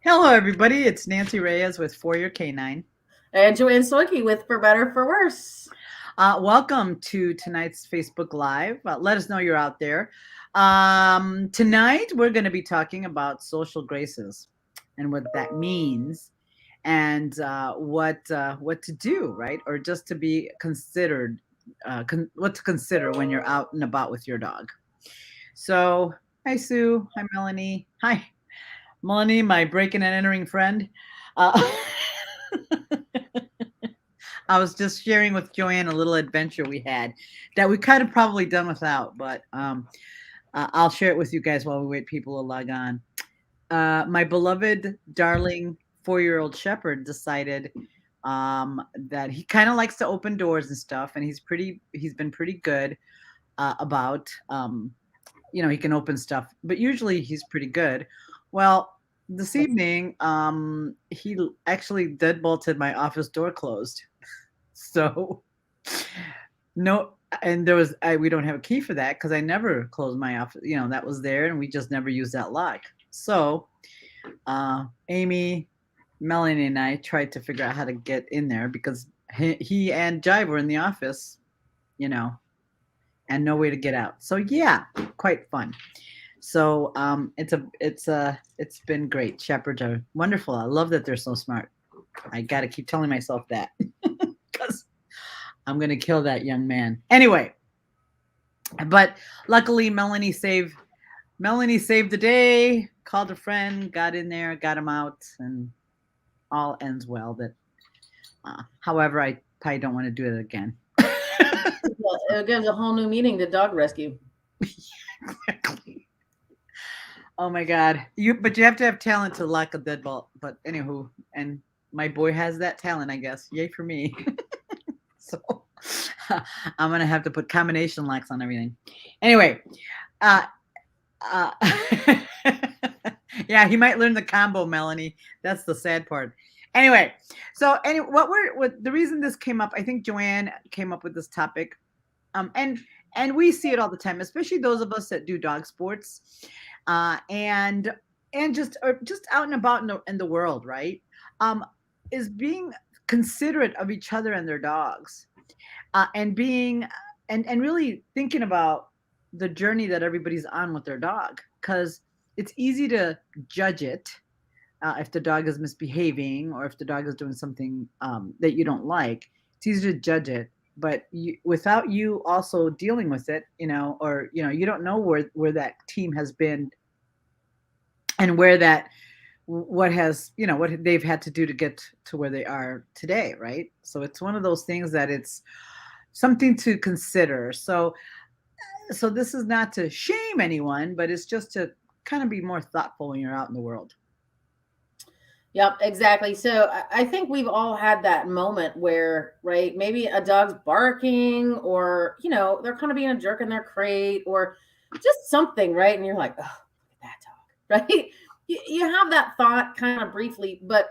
Hello, everybody. It's Nancy Reyes with For Your Canine. And Joanne Soike with For Better For Worse. Welcome to tonight's Facebook Live. Let us know you're out there. Tonight, we're going to be talking about social graces and what that means, and what to do, right? Or just to be considered, what to consider when you're out and about with your dog. So, hi, Sue. Hi, Melanie. Hi, Melanie, my breaking and entering friend. Uh, I was just sharing with Joanne a little adventure we had that we kind of probably done without, but I'll share it with you guys while we wait people to log on. My beloved, darling 4-year-old shepherd decided that he kind of likes to open doors and stuff, and he's been pretty good about, he can open stuff, but usually he's pretty good. Well, this evening, he actually deadbolted my office door closed. So no, and we don't have a key for that because I never closed my office. That was there, and we just never used that lock. So Amy, Melanie, and I tried to figure out how to get in there because he and Jive were in the office, you know, and no way to get out. So yeah, quite fun. So it's been great. Shepherds are wonderful. I love that they're so smart. I got to keep telling myself that because I'm going to kill that young man. Anyway, but luckily Melanie saved the day, called a friend, got in there, got him out, and all ends well. That, however, I probably don't want to do it again. It gives a whole new meaning to dog rescue. Oh my God, but you have to have talent to lock a deadbolt. But anywho, and my boy has that talent, I guess. Yay for me. So I'm gonna have to put combination locks on everything. Anyway, uh, uh, yeah, he might learn the combo, Melanie. That's the sad part. Anyway, so what the reason this came up, I think Joanne came up with this topic, and we see it all the time, especially those of us that do dog sports, and just out and about in the world, right? Um, is being considerate of each other and their dogs, and being and really thinking about the journey that everybody's on with their dog, because it's easy to judge it, if the dog is misbehaving or if the dog is doing something that you don't like. It's easy to judge it, but without you also dealing with it, or you don't know where that team has been, and where that what has what they've had to do to get to where they are today, right? So it's one of those things that it's something to consider. So this is not to shame anyone, but it's just to kind of be more thoughtful when you're out in the world. Yep, exactly. So I think we've all had that moment where, right, maybe a dog's barking or, they're kind of being a jerk in their crate or just something, right? And you're like, oh, look at that dog, right? You have that thought kind of briefly, but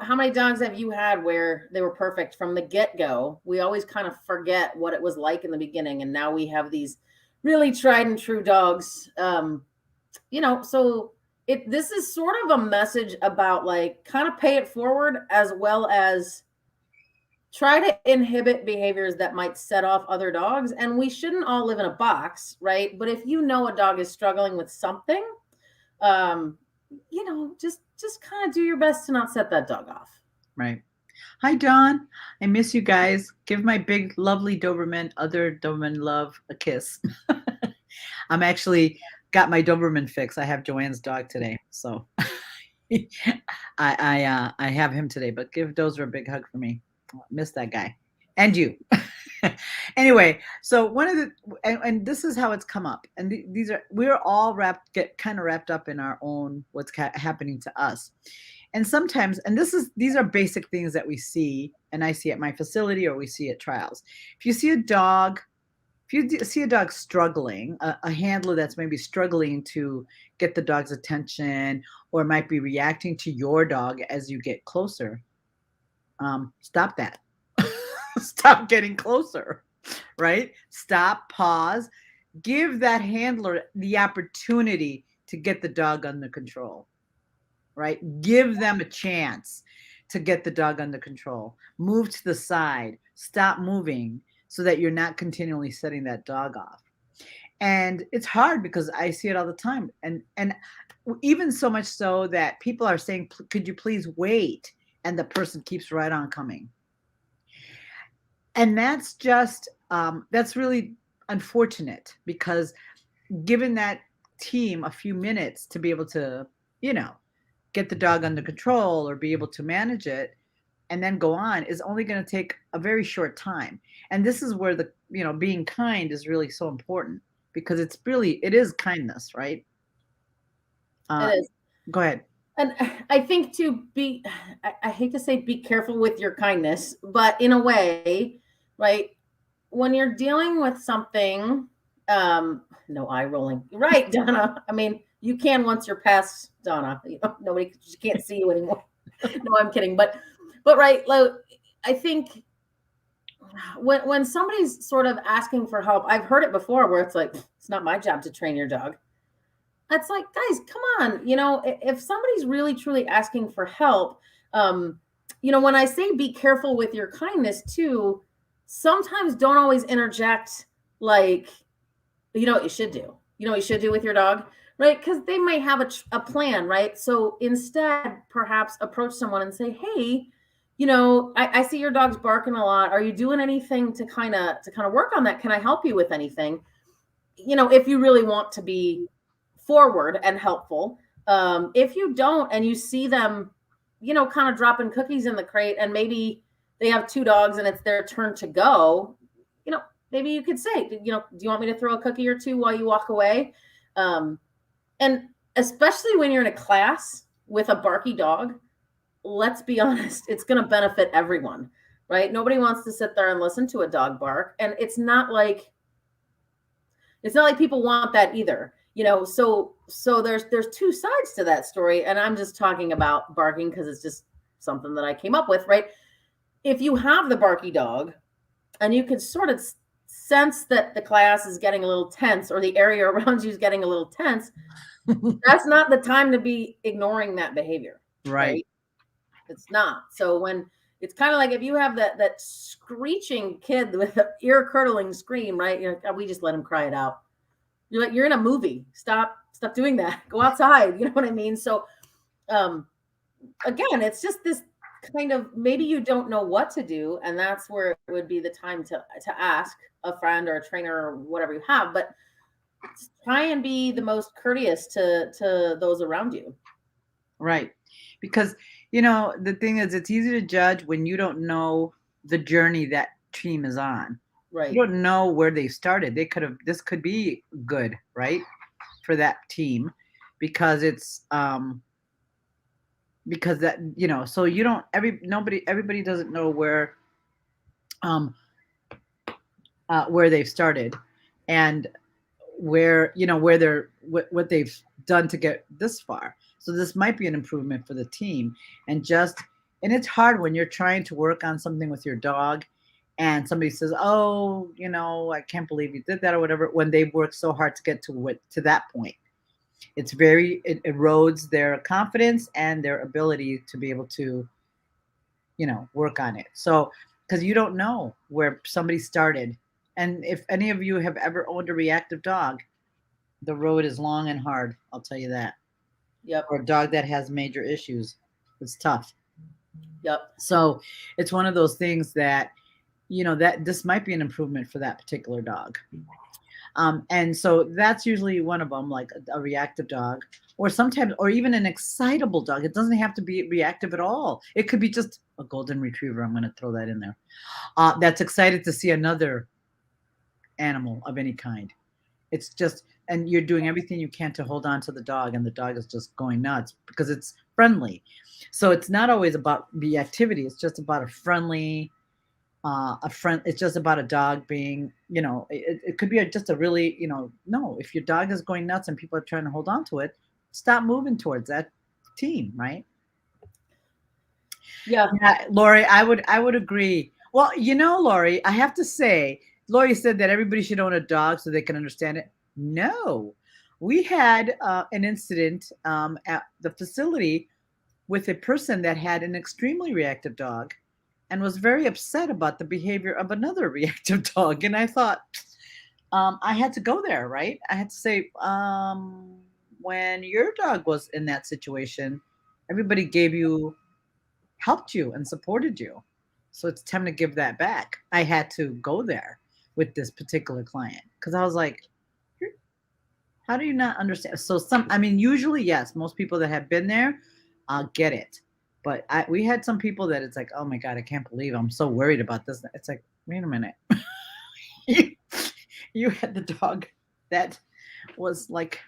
how many dogs have you had where they were perfect from the get-go? We always kind of forget what it was like in the beginning, and now we have these really tried and true dogs. So this is sort of a message about like kind of pay it forward as well as try to inhibit behaviors that might set off other dogs. And we shouldn't all live in a box, right? But if you know a dog is struggling with something, um, just kind of do your best to not set that dog off. Right. Hi, Don. I miss you guys. Give my big, lovely other Doberman love a kiss. I'm actually got my Doberman fix. I have Joanne's dog today, so I have him today. But give Dozer a big hug for me. Miss that guy, and you. Anyway, so one of the and this is how it's come up, and these are we're all get kind of wrapped up in our own what's happening to us, and sometimes, and these are basic things that we see, and I see at my facility or we see at trials. If you see a dog, if you see a dog struggling, a handler that's maybe struggling to get the dog's attention, or might be reacting to your dog as you get closer, stop that. Stop getting closer, right? Stop, pause, give that handler the opportunity to get the dog under control. right? Give them a chance to get the dog under control. Move to the side, stop moving so that you're not continually setting that dog off. And it's hard because I see it all the time. And even so much so that people are saying, could you please wait? And the person keeps right on coming. And that's just, that's really unfortunate because given that team a few minutes to be able to, you know, get the dog under control or be able to manage it and then go on is only going to take a very short time. And this is where the, being kind is really so important because it is kindness, right? It Uh, is. Go ahead. And I think to be, I hate to say be careful with your kindness, but in a way, right? When you're dealing with something, no eye rolling, right, Donna? I mean, you can once you're past Donna. Nobody, she can't see you anymore. No, I'm kidding, but right, like, I think when somebody's sort of asking for help, I've heard it before where it's like, it's not my job to train your dog. That's like, guys, come on. If somebody's really truly asking for help, when I say be careful with your kindness too, sometimes don't always interject like, what you should do. What you should do with your dog, right? Because they might have a plan, right? So instead, perhaps approach someone and say, hey, I see your dog's barking a lot. Are you doing anything to kind of work on that? Can I help you with anything? If you really want to be forward and helpful. If you don't and you see them, kind of dropping cookies in the crate and maybe they have two dogs and it's their turn to go, maybe you could say, do you want me to throw a cookie or two while you walk away? And especially when you're in a class with a barky dog, let's be honest, it's going to benefit everyone, right? Nobody wants to sit there and listen to a dog bark. And it's not like people want that either. So there's two sides to that story. And I'm just talking about barking because it's just something that I came up with, right? If you have the barky dog and you can sort of sense that the class is getting a little tense or the area around you is getting a little tense, that's not the time to be ignoring that behavior. Right. It's not. So when it's kind of like if you have that screeching kid with an ear curdling scream, right? We just let him cry it out. You're like, you're in a movie. Stop doing that. Go outside. You know what I mean? So, again, it's just this kind of, maybe you don't know what to do. And that's where it would be the time to ask a friend or a trainer or whatever you have, but try and be the most courteous to those around you. Right. Because, the thing is, it's easy to judge when you don't know the journey that team is on. Right. You don't know where they started. This could be good, right? For that team because it's, because that, so you don't, everybody doesn't know where they've started and where, what they've done to get this far. So this might be an improvement for the team. And it's hard when you're trying to work on something with your dog and somebody says, oh, I can't believe you did that or whatever, when they've worked so hard to get to that point. It erodes their confidence and their ability to be able to, work on it. So, because you don't know where somebody started. And if any of you have ever owned a reactive dog, the road is long and hard. I'll tell you that. Yep. Or a dog that has major issues. It's tough. Yep. So it's one of those things that, that this might be an improvement for that particular dog. And so that's usually one of them, like a reactive dog, or sometimes, or even an excitable dog. It doesn't have to be reactive at all. It could be just a golden retriever. I'm going to throw that in there. That's excited to see another animal of any kind. It's just, and you're doing everything you can to hold on to the dog, and the dog is just going nuts because it's friendly. So it's not always about the activity. It's just about a friendly, it's just about a dog being, it could be just a really, no, if your dog is going nuts and people are trying to hold on to it, stop moving towards that team, right? Yeah. Lori, I would agree. Well, Lori, I have to say, Lori said that everybody should own a dog so they can understand it. No, we had an incident at the facility with a person that had an extremely reactive dog and was very upset about the behavior of another reactive dog. And I thought, I had to go there, right? I had to say, when your dog was in that situation, everybody helped you and supported you. So it's time to give that back. I had to go there with this particular client because I was like, how do you not understand? So I mean, usually, yes, most people that have been there, get it. But we had some people that it's like, oh my God, I can't believe I'm so worried about this. It's like, wait a minute. you, you had the dog that was like,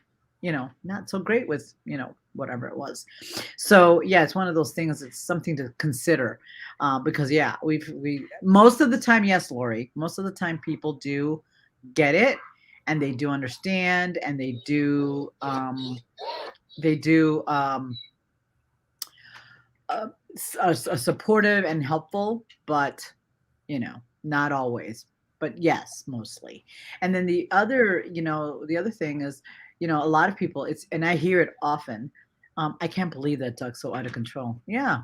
not so great with, whatever it was. So yeah, it's one of those things. It's something to consider, because yeah, we most of the time, yes, Lori, most of the time people do get it and they do understand and they do are supportive and helpful, but not always. But yes, mostly. And then the other thing is, a lot of people, and I hear it often. I can't believe that dog's so out of control. Yeah,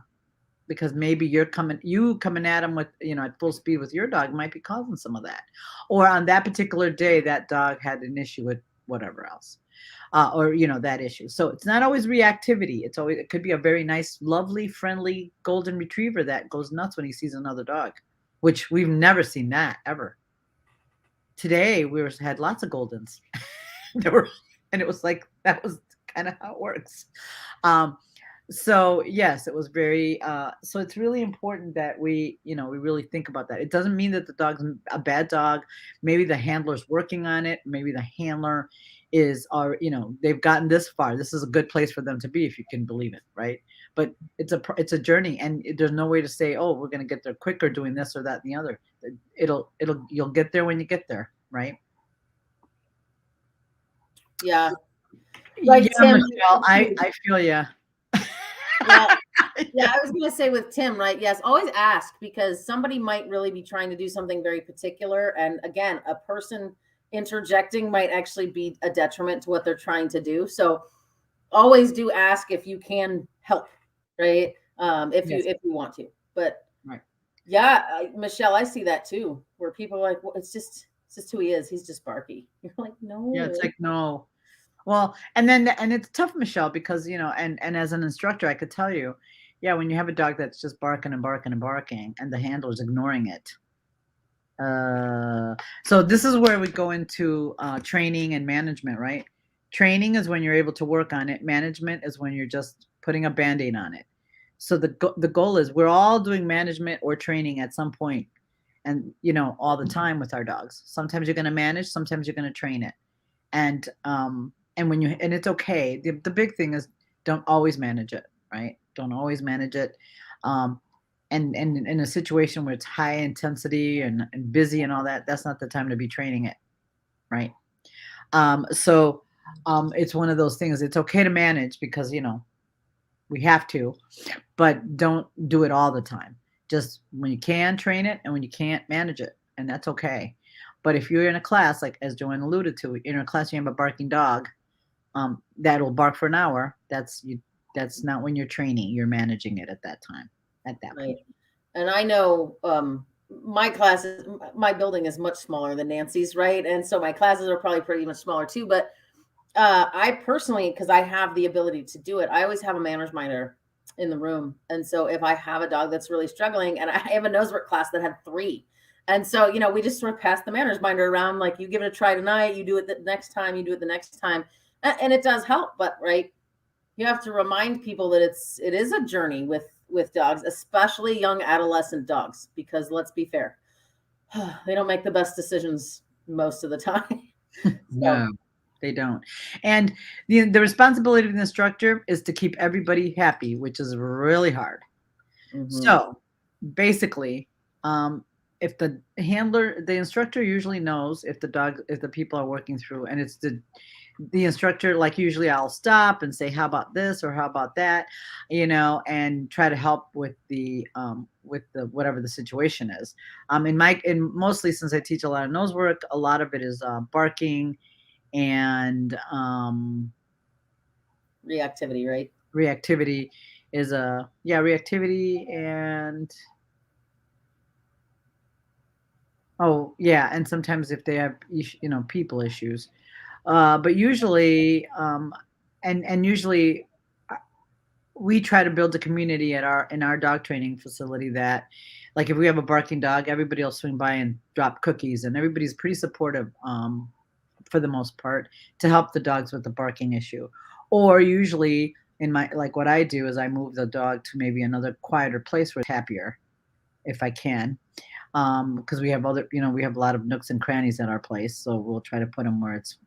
because maybe you coming at them with, at full speed with your dog might be causing some of that. Or on that particular day, that dog had an issue with whatever else. Or that issue. So it's not always reactivity. It could be a very nice, lovely, friendly golden retriever that goes nuts when he sees another dog, which we've never seen that ever. Today had lots of goldens. And it was like that was kind of how it works. So yes, it was very. So it's really important that we really think about that. It doesn't mean that the dog's a bad dog. Maybe the handler's working on it. Maybe the handler they've gotten this far. This is a good place for them to be, if you can believe it, right? But it's a journey, and there's no way to say, oh, we're going to get there quicker doing this or that and the other. You'll get there when you get there, right? Yeah. Like yeah, Tim, Michelle, I feel you. Yeah, I was going to say with Tim, right? Yes, always ask, because somebody might really be trying to do something very particular. And again, a person interjecting might actually be a detriment to what they're trying to do. So always do ask if you can help, right? If you want to. But right. Yeah, Michelle, I see that too, where people are like, well, it's just who he is. He's just barky. You're like, no. Yeah, it's like, no. Well, and it's tough, Michelle, because and as an instructor, I could tell you, yeah, when you have a dog that's just barking and barking and barking, and the handler's ignoring it. So this is where we go into training and management, right? Training is when you're able to work on it. Management is when you're just putting a Band-Aid on it. So the goal is we're all doing management or training at some point, and all the time with our dogs. Sometimes you're going to manage, sometimes you're going to train it, and it's okay. The big thing is don't always manage it, right? Don't always manage it. And in a situation where it's high intensity and busy and all that, that's not the time to be training it, right? So it's one of those things. It's okay to manage because we have to, but don't do it all the time. Just when you can, train it, and when you can't, manage it, and that's okay. But if you're in a class, like as Joanne alluded to, in a class you have a barking dog that'll bark for an hour, that's not when you're training. You're managing it at that time, at that point. And I know my building is much smaller than Nancy's, right? And so my classes are probably pretty much smaller too. But I personally, because I have the ability to do it, I always have a manners minder in the room. And so if I have a dog that's really struggling, and I have a nose work class that had 3. And so, we just sort of pass the manners minder around, like, you give it a try tonight, you do it the next time, you do it the next time. And it does help. But right, you have to remind people that it is a journey with dogs, especially young adolescent dogs, because let's be fair, they don't make the best decisions most of the time. No, they don't. And the responsibility of the instructor is to keep everybody happy, which is really hard. Mm-hmm. So basically, if the instructor usually knows if the people are working through, and it's the instructor, like usually I'll stop and say, how about this or how about that, and try to help with the whatever the situation is. And mostly, since I teach a lot of nose work, a lot of it is barking and reactivity, right? Reactivity. is reactivity and oh yeah, and sometimes if they have people issues. But usually and usually uh, we try to build a community at our in our dog training facility that like if we have a barking dog, everybody will swing by and drop cookies and everybody's pretty supportive for the most part to help the dogs with the barking issue. Or usually in my like what I do is I move the dog to maybe another quieter place where it's happier if I can. Because we have other, we have a lot of nooks and crannies at our place, so we'll try to put him where it's,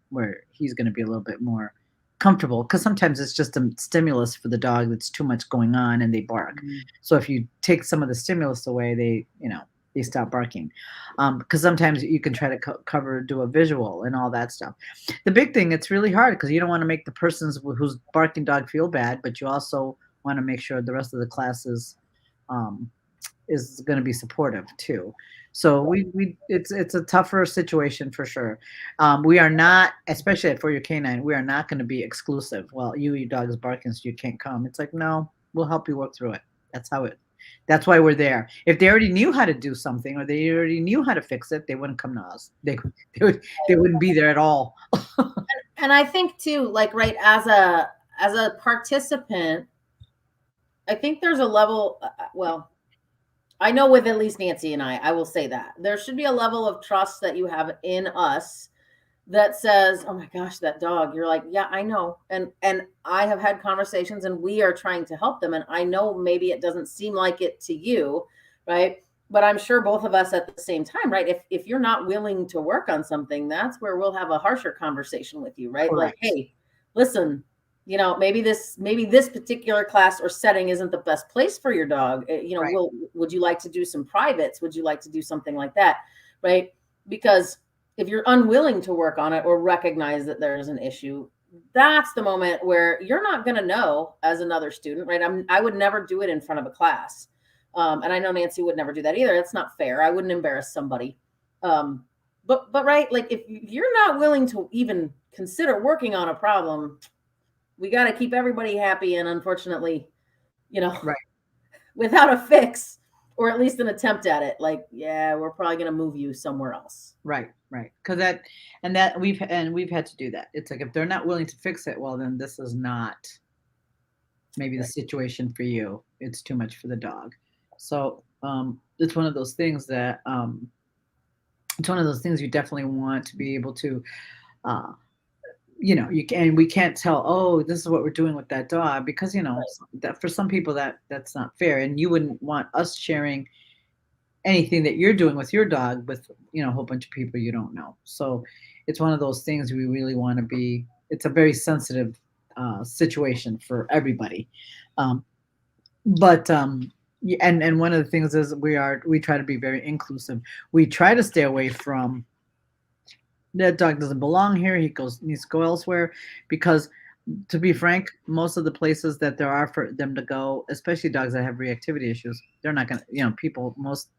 where he's going to be a little bit more comfortable. Because sometimes it's just a stimulus for the dog that's too much going on and they bark. Mhm. So if you take some of the stimulus away, they stop barking. Because sometimes you can try to do a visual and all that stuff. The big thing, it's really hard because you don't want to make the person's who's barking dog feel bad, but you also want to make sure the rest of the class um, is going to be supportive too. So we it's a tougher situation for sure. We are not, especially at For Your Canine, we are not going to be exclusive. Well, your dog is barking, so you can't come. It's like no, we'll help you work through it. That's how it. That's why we're there. If they already knew how to do something or they already knew how to fix it, they wouldn't come to us. They wouldn't be there at all. And I think too, like right as a participant, I think there's a level. Well, I know with at least Nancy and I will say that there should be a level of trust that you have in us that says, "Oh my gosh, that dog." You're like, "Yeah, I know." And I have had conversations and we are trying to help them and I know maybe it doesn't seem like it to you, right? But I'm sure both of us at the same time, right? If you're not willing to work on something, that's where we'll have a harsher conversation with you, right? Like, Correct. "Hey, listen, maybe this particular class or setting isn't the best place for your dog. Right. Would you like to do some privates? Would you like to do something like that?" Right? Because if you're unwilling to work on it or recognize that there's an issue, that's the moment where you're not going to know as another student, right? I would never do it in front of a class. And I know Nancy would never do that either. That's not fair. I wouldn't embarrass somebody. Um, but right, like if you're not willing to even consider working on a problem, we got to keep everybody happy. And unfortunately, you know, Right. without a fix or at least an attempt at it, like, yeah, we're probably going to move you somewhere else. Right, right. Because we've had to do that. It's like if they're not willing to fix it, well, then this is not maybe the Right. situation for you. It's too much for the dog. So it's one of those things that it's one of those things you definitely want to be able to uh, you can we can't tell, oh, this is what we're doing with that dog because that for some people that's not fair, and you wouldn't want us sharing anything that you're doing with your dog with a whole bunch of people you don't know. So it's one of those things we really want to be. It's a very sensitive situation for everybody, um, but and one of the things is we try to be very inclusive. We try to stay away from that dog doesn't belong here. He needs to go elsewhere because to be frank, most of the places that there are for them to go, especially dogs that have reactivity issues, they're not gonna, people most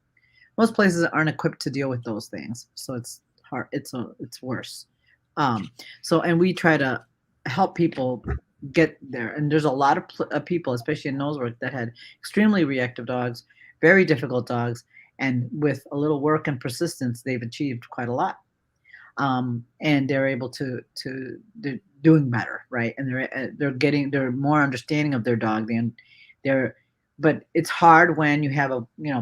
places aren't equipped to deal with those things. So it's hard. It's worse. So and we try to help people get there. And there's a lot of people, especially in Nosework, that had extremely reactive dogs, very difficult dogs, and with a little work and persistence, they've achieved quite a lot. And they're able they're doing better, right? And they're more understanding of their dog than but it's hard when you have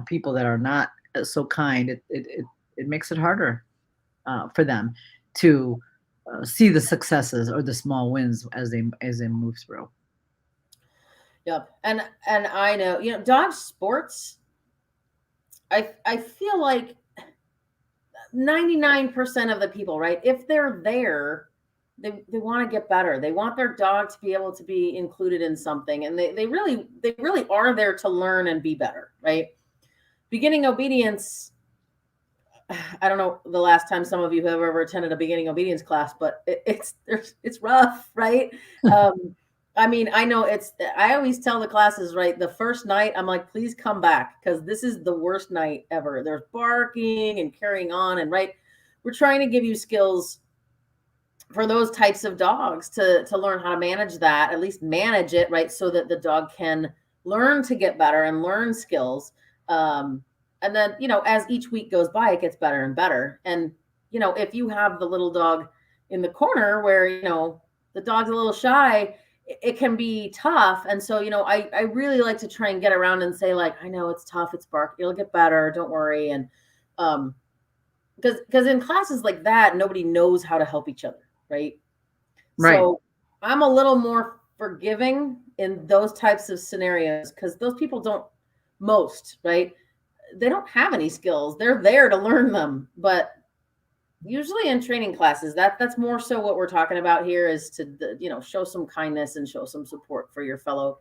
people that are not so kind. It makes it harder for them to see the successes or the small wins as they move through. Yep. And I know, dog sports, I feel like 99% of the people, right? If they're there, they want to get better. They want their dog to be able to be included in something. And they really are there to learn and be better, right? Beginning obedience. I don't know the last time some of you have ever attended a beginning obedience class, but it's rough, right? Um, I mean, I know I always tell the classes, right? The first night, I'm like, please come back because this is the worst night ever. There's barking and carrying on, and right, we're trying to give you skills for those types of dogs to learn how to manage that, at least manage it, right? So that the dog can learn to get better and learn skills. And then, as each week goes by, it gets better and better. And, if you have the little dog in the corner where, the dog's a little shy, it can be tough. And so, I really like to try and get around and say, like, I know it's tough, it's bark, it'll get better, don't worry. And because in classes like that, nobody knows how to help each other, right? Right. So I'm a little more forgiving in those types of scenarios because those people don't, most, right? They don't have any skills. They're there to learn them. But usually in training classes, that's more so what we're talking about here, is to show some kindness and show some support for your fellow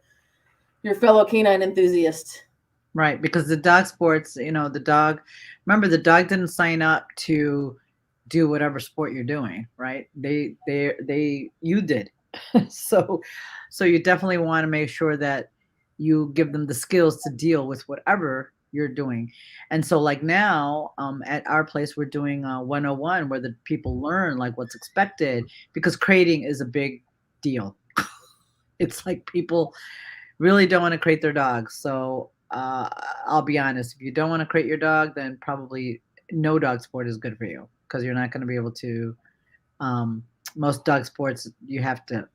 canine enthusiast. Right, because the dog sports, remember, the dog didn't sign up to do whatever sport you're doing, right? You did. So you definitely want to make sure that you give them the skills to deal with whatever you're doing. And so, like, now, at our place, we're doing 101, where the people learn, like, what's expected, because crating is a big deal. It's like people really don't want to crate their dogs. So I'll be honest, if you don't want to crate your dog, then probably no dog sport is good for you, because you're not going to be able to. Most dog sports, you have to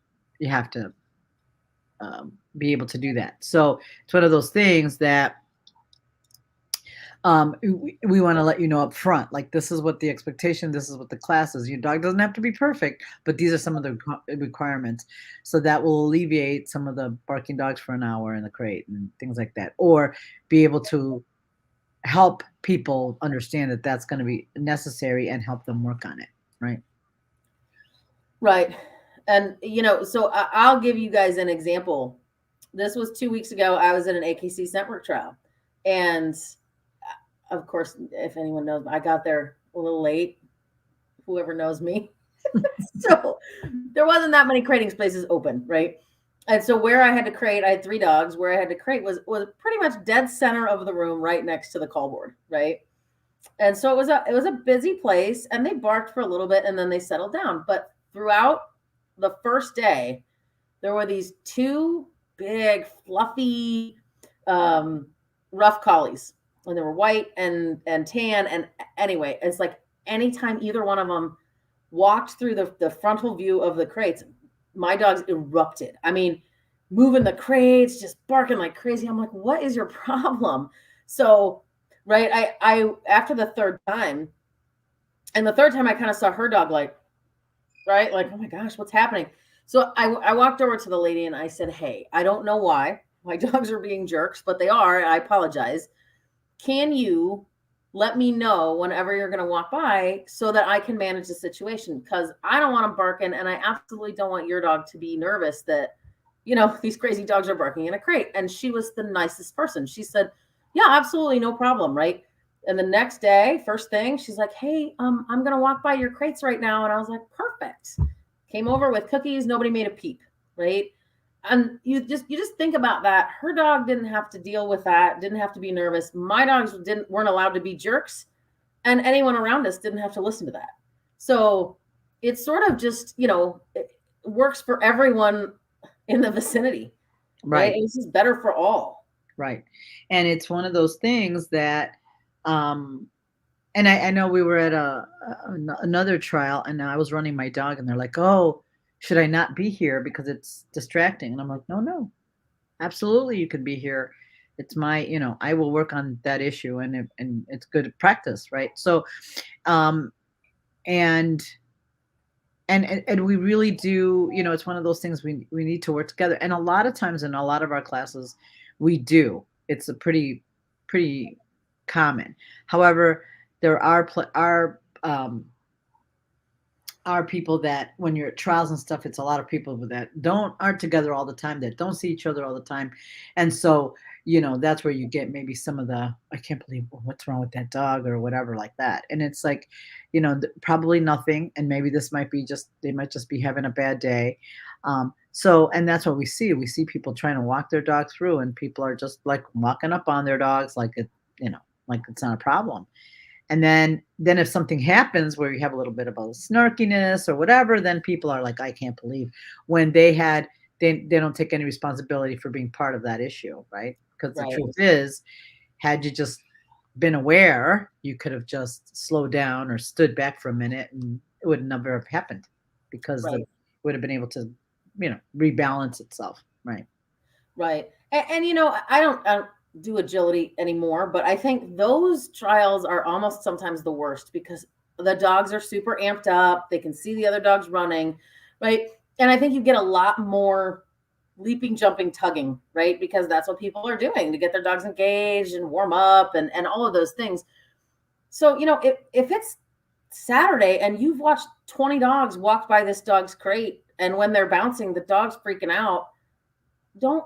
be able to do that. So it's one of those things that we want to let you know up front, like, this is what the expectation, this is what the class is. Your dog doesn't have to be perfect, but these are some of the requirements. So that will alleviate some of the barking dogs for an hour in the crate and things like that, or be able to help people understand that that's going to be necessary and help them work on it. Right. Right. And, so I'll give you guys an example. This was 2 weeks ago. I was in an AKC scent work trial. And of course, if anyone knows, I got there a little late, whoever knows me. So there wasn't that many crating spaces open, right? And so where I had to crate, I had 3 dogs. Where I had to crate was pretty much dead center of the room, right next to the call board, right? And so it was a busy place, and they barked for a little bit and then they settled down. But throughout the first day, there were these 2 big, fluffy, rough collies. And they were white and tan. And anyway, it's like anytime either one of them walked through the frontal view of the crates, my dogs erupted. I mean, moving the crates, just barking like crazy. I'm like, what is your problem? So, right, I after the third time, and the third time I kind of saw her dog, like, right, like, oh my gosh, what's happening? So I walked over to the lady and I said, hey, I don't know why my dogs are being jerks, but they are. I apologize. Can you let me know whenever you're going to walk by so that I can manage the situation? Because I don't want them barking, and I absolutely don't want your dog to be nervous that, these crazy dogs are barking in a crate. And she was the nicest person. She said, yeah, absolutely, no problem, right? And the next day, first thing, she's like, hey, I'm going to walk by your crates right now. And I was like, perfect. Came over with cookies. Nobody made a peep, right? And you just think about that. Her dog didn't have to deal with that, didn't have to be nervous. My dogs weren't allowed to be jerks, and anyone around us didn't have to listen to that. So it's sort of just, it works for everyone in the vicinity. Right. It's just better for all. Right. And it's one of those things that, and I know we were at another trial, and I was running my dog, and they're like, oh, should I not be here because it's distracting? And I'm like, no, absolutely, you can be here. It's my, I will work on that issue, and it's good practice, right? So, and we really do, it's one of those things we need to work together. And a lot of times in a lot of our classes, we do. It's a pretty common. However, there are people that, when you're at trials and stuff, it's a lot of people that aren't together all the time, that don't see each other all the time. And so, that's where you get maybe some of the, I can't believe, what's wrong with that dog, or whatever like that. And it's like, probably nothing. And maybe this might be they might just be having a bad day. So, and that's what we see. We see people trying to walk their dog through, and people are just like walking up on their dogs like like it's not a problem. And then if something happens where you have a little bit of a snarkiness or whatever, then people are like, I can't believe when they don't take any responsibility for being part of that issue, right? Because the Right. truth is, had you just been aware, you could have just slowed down or stood back for a minute and it would never have happened because Right. it would have been able to, rebalance itself. Right. Right. And I don't do agility anymore, but I think those trials are almost sometimes the worst because the dogs are super amped up. They can see the other dogs running, right? And I think you get a lot more leaping, jumping, tugging, right? Because that's what people are doing to get their dogs engaged and warm up and all of those things. So, if it's Saturday and you've watched 20 dogs walk by this dog's crate, and when they're bouncing, the dog's freaking out, don't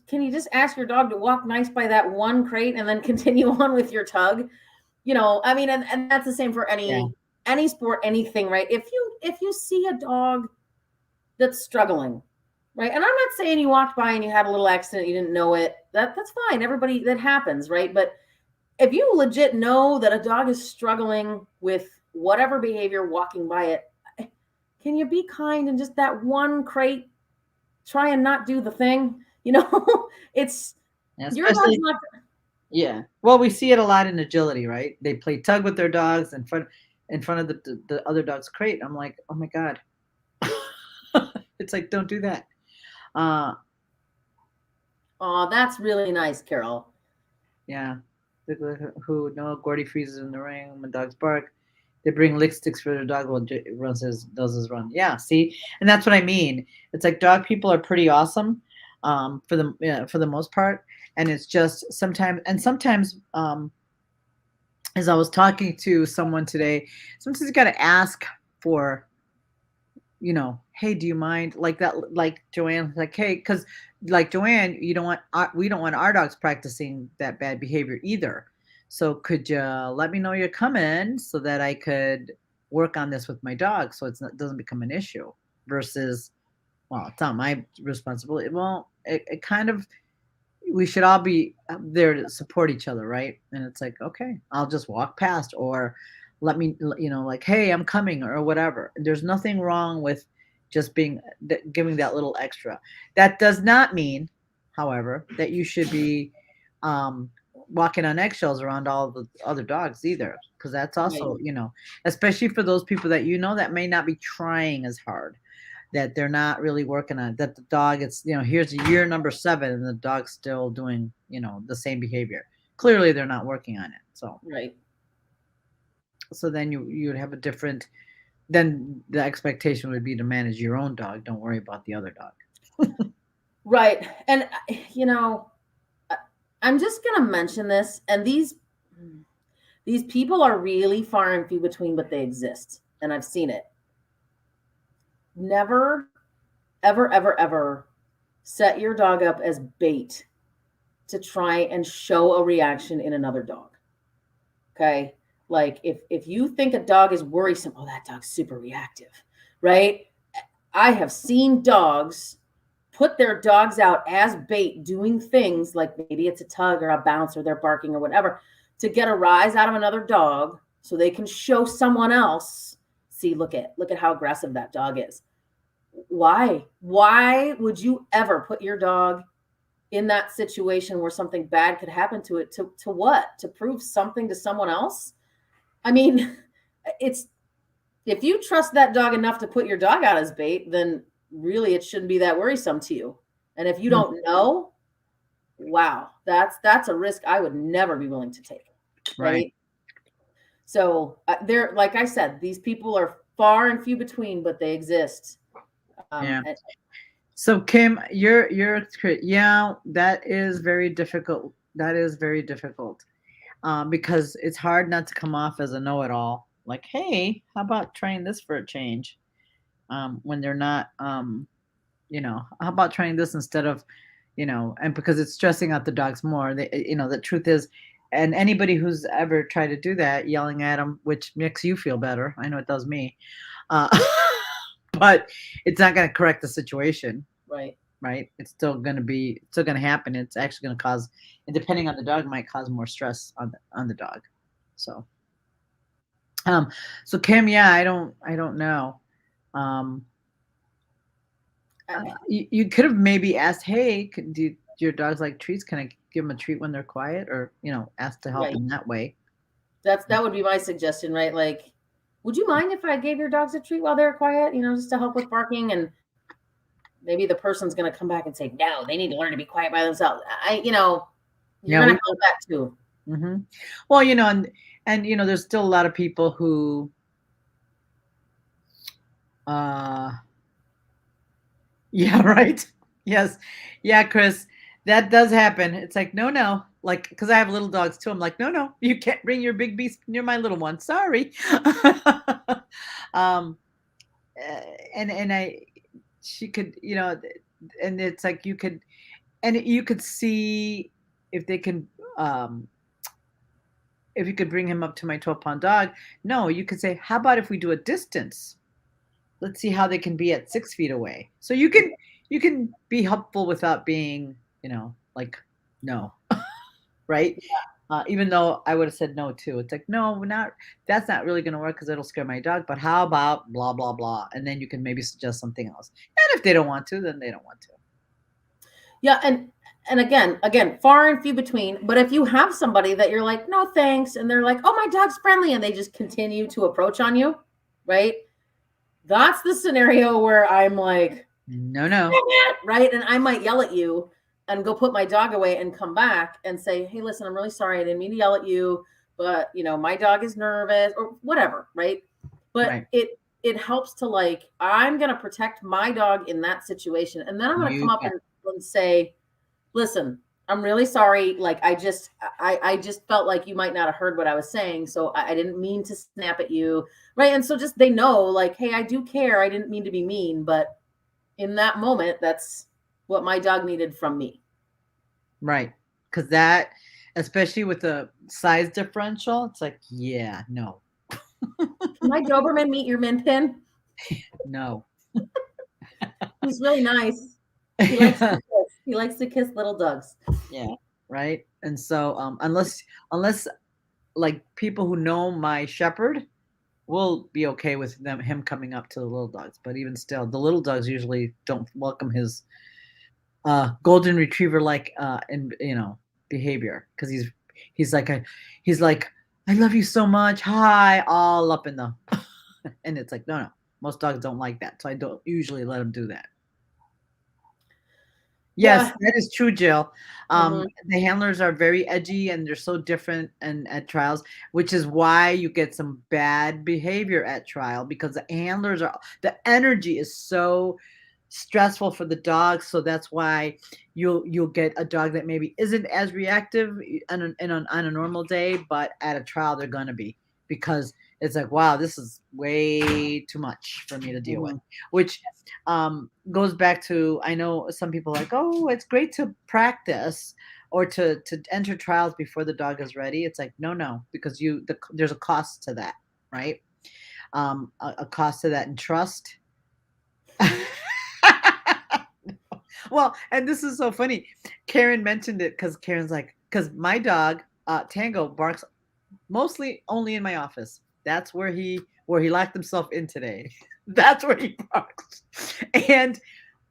can you just ask your dog to walk nice by that one crate and then continue on with your tug? I mean, and that's the same for Yeah. any sport, anything, right? If you see a dog that's struggling, right? And I'm not saying you walked by and you had a little accident, you didn't know it. That's fine. Everybody, that happens, right? But if you legit know that a dog is struggling with whatever behavior walking by it, can you be kind and just that one crate try and not do the thing? It's your dog's Especially, not. yeah. Well, we see it a lot in agility, right? They play tug with their dogs in front of the other dog's crate. I'm like, oh my God. It's like, don't do that. Uh, Oh, that's really nice, Carol. yeah. Who no Gordy freezes in the ring when dogs bark. They bring lick sticks for their dog while does his run. Yeah, see, and that's what I mean. It's like dog people are pretty awesome, for the most part, and it's just sometimes as I was talking to someone today, sometimes you got to ask for, hey, do you mind, like that, like Joanne, like, hey, because like Joanne, we don't want our dogs practicing that bad behavior either. So could you let me know you're coming so that I could work on this with my dog so doesn't become an issue versus, well, it's not my responsibility. Well, it kind of, we should all be there to support each other, right? And it's like, okay, I'll just walk past, or let me, like, hey, I'm coming, or whatever. There's nothing wrong with just giving that little extra. That does not mean, however, that you should be walking on eggshells around all the other dogs either, because that's Right. also, especially for those people that that may not be trying as hard, that they're not really working on it, that the dog, it's, here's year number 7 and the dog's still doing, the same behavior. Clearly they're not working on it. Right. So then you would have a different, then the expectation would be to manage your own dog. Don't worry about the other dog. Right. And I'm just going to mention this, and these people are really far and few between, but they exist, and I've seen it. Never, ever, ever, ever set your dog up as bait to try and show a reaction in another dog. Okay? Like if you think a dog is worrisome, oh, that dog's super reactive, right? I have seen dogs put their dogs out as bait, doing things like maybe it's a tug or a bounce or they're barking or whatever, to get a rise out of another dog so they can show someone else, see, look at how aggressive that dog is. Why would you ever put your dog in that situation where something bad could happen to it? To what? To prove something to someone else? I mean, it's, if you trust that dog enough to put your dog out as bait, then really it shouldn't be that worrisome to you. And if you don't know, wow, that's a risk I would never be willing to take. Right. So they're, like I said, these people are far and few between, but they exist. Yeah. So Kim, you're yeah, that is very difficult. That is very difficult. Because it's hard not to come off as a know-it-all. Like, hey, how about trying this for a change? When they're not, how about trying this instead of, and because it's stressing out the dogs more. The truth is, and anybody who's ever tried to do that, yelling at them, which makes you feel better. I know it does me. But it's not going to correct the situation. Right. It's still going to happen. It's actually going to cause, and depending on the dog, might cause more stress on the dog. So Um, so Kim, yeah, I don't know. Um, you could have maybe asked, hey, do your dogs like treats? Can I give them a treat when they're quiet, or ask to help Right. in that way? That would be my suggestion, right? Like, would you mind if I gave your dogs a treat while they're quiet? Just to help with barking, and maybe the person's going to come back and say, no, they need to learn to be quiet by themselves. You're Yeah, going we. to have that too. Hmm. Well, and there's still a lot of people who, uh, yeah, right. Yes, yeah, Chris, that does happen. It's like, no, no, like, because I have little dogs too. I'm like, no, no, you can't bring your big beast near my little one. Sorry. um, uh, and she could, and it's like you could see if they can, um, if you could bring him up to my 12-pound dog. No, you could say, how about if we do a distance? Let's see how they can be at 6 feet away. So you can be helpful without being, like, no, right? Even though I would have said no too. It's like, no, we're not. That's not really going to work because it'll scare my dog. But how about blah blah blah? And then you can maybe suggest something else. And if they don't want to, then they don't want to. Yeah, and again, far and few between. But if you have somebody that you're like, no thanks, and they're like, oh, my dog's friendly, and they just continue to approach on you, right? That's the scenario where I'm like, No, no. right? And I might yell at you and go put my dog away and come back and say, hey, listen, I'm really sorry. I didn't mean to yell at you, but my dog is nervous or whatever, right? But Right. it helps to, like, I'm gonna protect my dog in that situation. And then I'm gonna come You up bet. and say, listen, I'm really sorry. Like, I just felt like you might not have heard what I was saying. So I didn't mean to snap at you. Right. And so just they know, like, hey, I do care. I didn't mean to be mean, but in that moment, that's what my dog needed from me. Right. Because that, especially with the size differential, it's like, yeah, no, Can my Doberman meet your Min Pin? no. He's really nice. He likes to kiss. He likes to kiss little dogs. Yeah. Right. And so, unless like people who know my shepherd will be okay with him coming up to the little dogs, but even still, the little dogs usually don't welcome his golden retriever like and behavior, because he's like, I love you so much, hi, all up in the and it's like, no, no, most dogs don't like that, so I don't usually let them do that. Yes, Yeah. that is true, Jill. Mhm. The handlers are very edgy and they're so different and at trials, which is why you get some bad behavior at trial, because the energy is so stressful for the dog. So that's why you'll get a dog that maybe isn't as reactive on a normal day, but at a trial they're gonna be, because it's like, wow, this is way too much for me to deal with, Mhm. which goes back to, I know some people are like, oh, it's great to practice or to enter trials before the dog is ready. It's like, no, no, because there's a cost to that, right? A cost to that and trust. Well, and this is so funny. Karen mentioned it because Karen's like, because my dog, Tango, barks mostly only in my office. That's where he locked himself in today. That's where he barks. And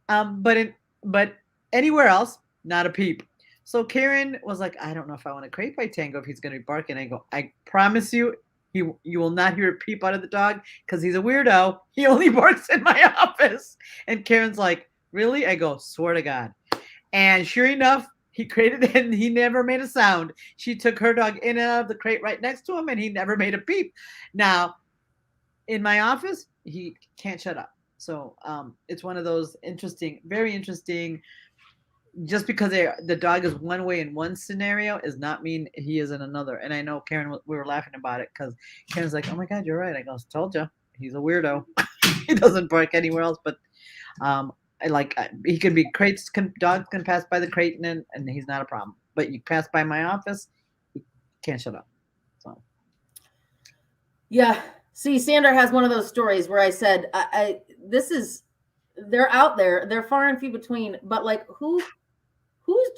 but anywhere else, not a peep. So Karen was like, I don't know if I want to crate by Tango if he's gonna be barking. I go, I promise you, you will not hear a peep out of the dog because he's a weirdo. He only barks in my office. And Karen's like, really? I go, swear to God. And sure enough, he crated it and he never made a sound. She took her dog in and out of the crate right next to him and he never made a peep. Now, in my office, he can't shut up. So it's one of those interesting, very interesting. Just because the dog is one way in one scenario does not mean he is in another. And I know Karen, we were laughing about it because Karen's like, "Oh my God, you're right." I go, "Told you, he's a weirdo. He doesn't bark anywhere else." But um, he can be crates. Dogs can pass by the crate and he's not a problem. But you pass by my office, he can't shut up. So Yeah. See, Sandra has one of those stories where I said, they're out there, they're far and few between, but like, whose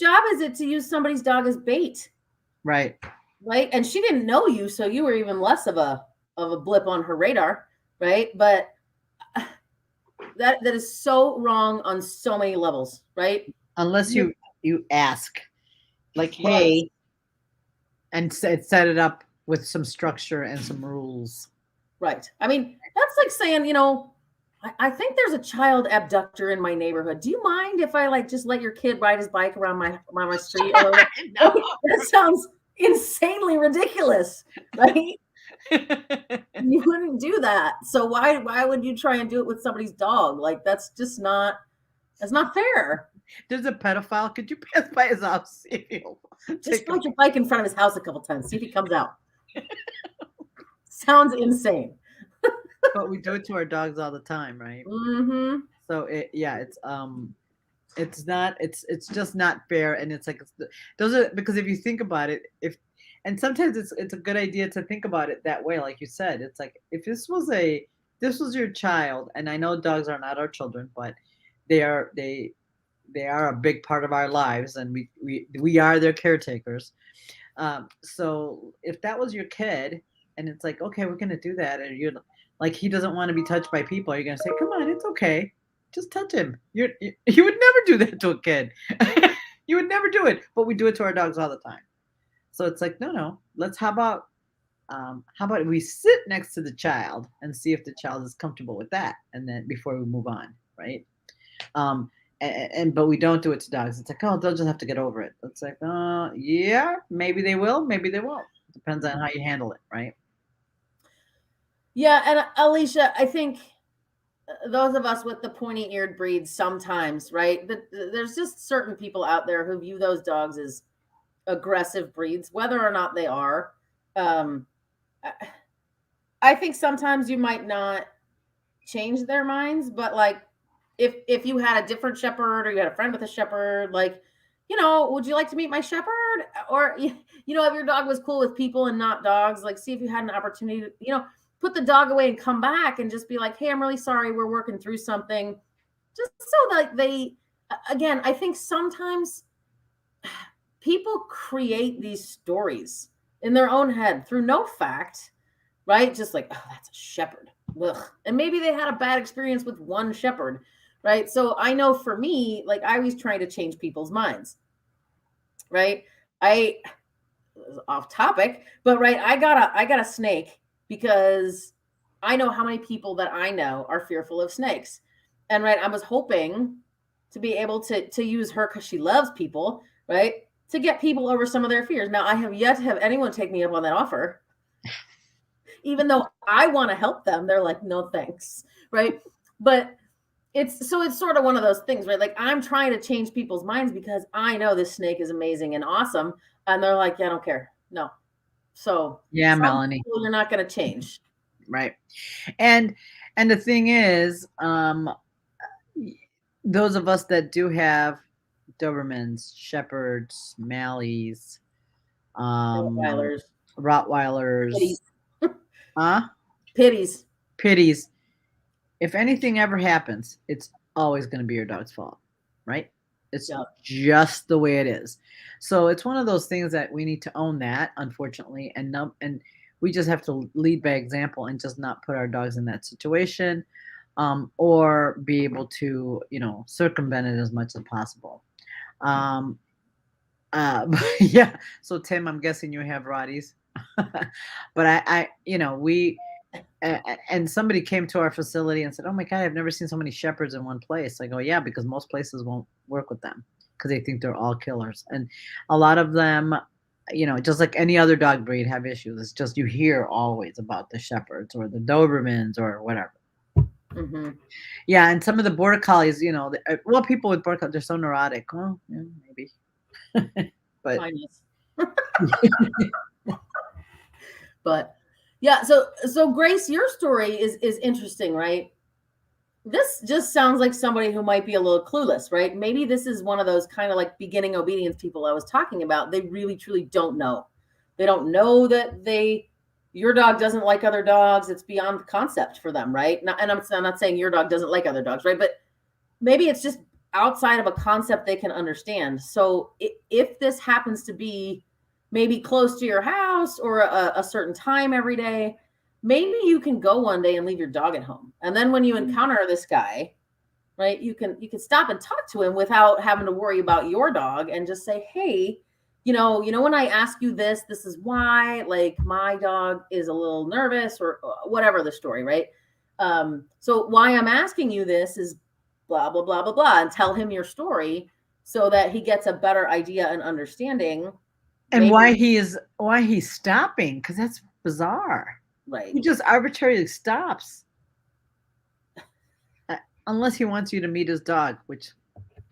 job is it to use somebody's dog as bait? right, Right. And she didn't know you. So you were even less of a of a blip on her radar, right? But that is so wrong on so many levels, right? Unless you ask, like, Right. hey, and set it up with some structure and some rules. Right. I mean, that's like saying, I think there's a child abductor in my neighborhood. Do you mind if I like just let your kid ride his bike around my street? No. That sounds insanely ridiculous, right? You wouldn't do that. So why would you try and do it with somebody's dog? Like that's not fair. There's a pedophile. Could you pass by his house? See if he'll Just ride your bike in front of his house a couple times. See if he comes out. Sounds insane. But we do it to our dogs all the time, right? Mm-hmm. So it's just not fair, and it's like those are because if you think about it, and sometimes it's a good idea to think about it that way, like you said. It's like if this was your child, and I know dogs are not our children, but they are a big part of our lives, and we are their caretakers. So if that was your kid, and it's like, okay, we're gonna do that, and you're like, he doesn't want to be touched by people, are you gonna say, come on, it's okay, just touch him? You would never do that to a kid. You would never do it, but we do it to our dogs all the time. So it's like, no, how about we sit next to the child and see if the child is comfortable with that, and then before we move on, right? But we don't do it to dogs. It's like, oh, they'll just have to get over it. It's like, yeah, maybe they will, maybe they won't. It depends on how you handle it, right? Yeah, and Alicia, I think those of us with the pointy-eared breeds sometimes, right? There's just certain people out there who view those dogs as aggressive breeds, whether or not they are. I think sometimes you might not change their minds, but like if you had a different shepherd or you had a friend with a shepherd, like, would you like to meet my shepherd? Or, if your dog was cool with people and not dogs, like see if you had an opportunity to, put the dog away and come back and just be like, hey, I'm really sorry. We're working through something. Just so that again, I think sometimes people create these stories in their own head through no fact, right? Just like, oh, that's a shepherd. Ugh. And maybe they had a bad experience with one shepherd, right? So I know for me, like I was trying to change people's minds, right? Off topic, but right, I got a snake because I know how many people that I know are fearful of snakes. And right, I was hoping to be able to use her because she loves people, right? To get people over some of their fears. Now, I have yet to have anyone take me up on that offer. Even though I want to help them, they're like, no, thanks. Right. But it's sort of one of those things, right? Like I'm trying to change people's minds because I know this snake is amazing and awesome. And they're like, yeah, I don't care. No. So yeah, Melanie, you're not going to change. Right. And the thing is, those of us that do have Dobermans, Shepherds, Malleys, Rottweilers, Rottweilers, Pitties. If anything ever happens, it's always going to be your dog's fault, right? It's just the way it is. So it's one of those things that we need to own that, unfortunately, and we just have to lead by example and just not put our dogs in that situation, or be able to, circumvent it as much as possible. Yeah. So Tim, I'm guessing you have Rotties, but I we. And somebody came to our facility and said, oh my God, I've never seen so many shepherds in one place. I go, yeah, because most places won't work with them because they think they're all killers. And a lot of them, just like any other dog breed, have issues. It's just you hear always about the shepherds or the Dobermans or whatever. Mm-hmm. Yeah, and some of the border collies, people with border collies, they're so neurotic. Well, yeah, maybe. But but yeah, so Grace, your story is interesting, right? This just sounds like somebody who might be a little clueless, right? Maybe this is one of those kind of like beginning obedience people I was talking about. They really truly don't know. They don't know that your dog doesn't like other dogs. It's beyond the concept for them, right? And I'm not saying your dog doesn't like other dogs, right? But maybe it's just outside of a concept they can understand. So if this happens to be maybe close to your house or a certain time every day, maybe you can go one day and leave your dog at home. And then when you encounter this guy, right, you can stop and talk to him without having to worry about your dog and just say, hey, when I ask you this is why, like, my dog is a little nervous, or whatever the story, right? So why I'm asking you this is blah, blah, blah, blah, blah, and tell him your story so that he gets a better idea and understanding. And why he's stopping, because that's bizarre. Right. He just arbitrarily stops. Unless he wants you to meet his dog, which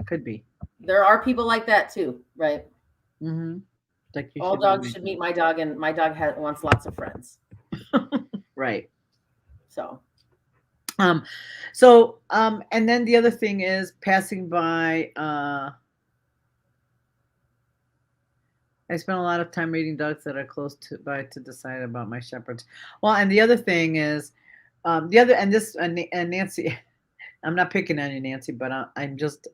could be. There are people like that too, right? Mm-hmm. Like all dogs should meet my dog, and my dog wants lots of friends. Right. So. And then the other thing is passing by. I spent a lot of time reading dogs that are close by to decide about my shepherds. Well, and the other thing is, and Nancy, I'm not picking on you, Nancy, but I'm just,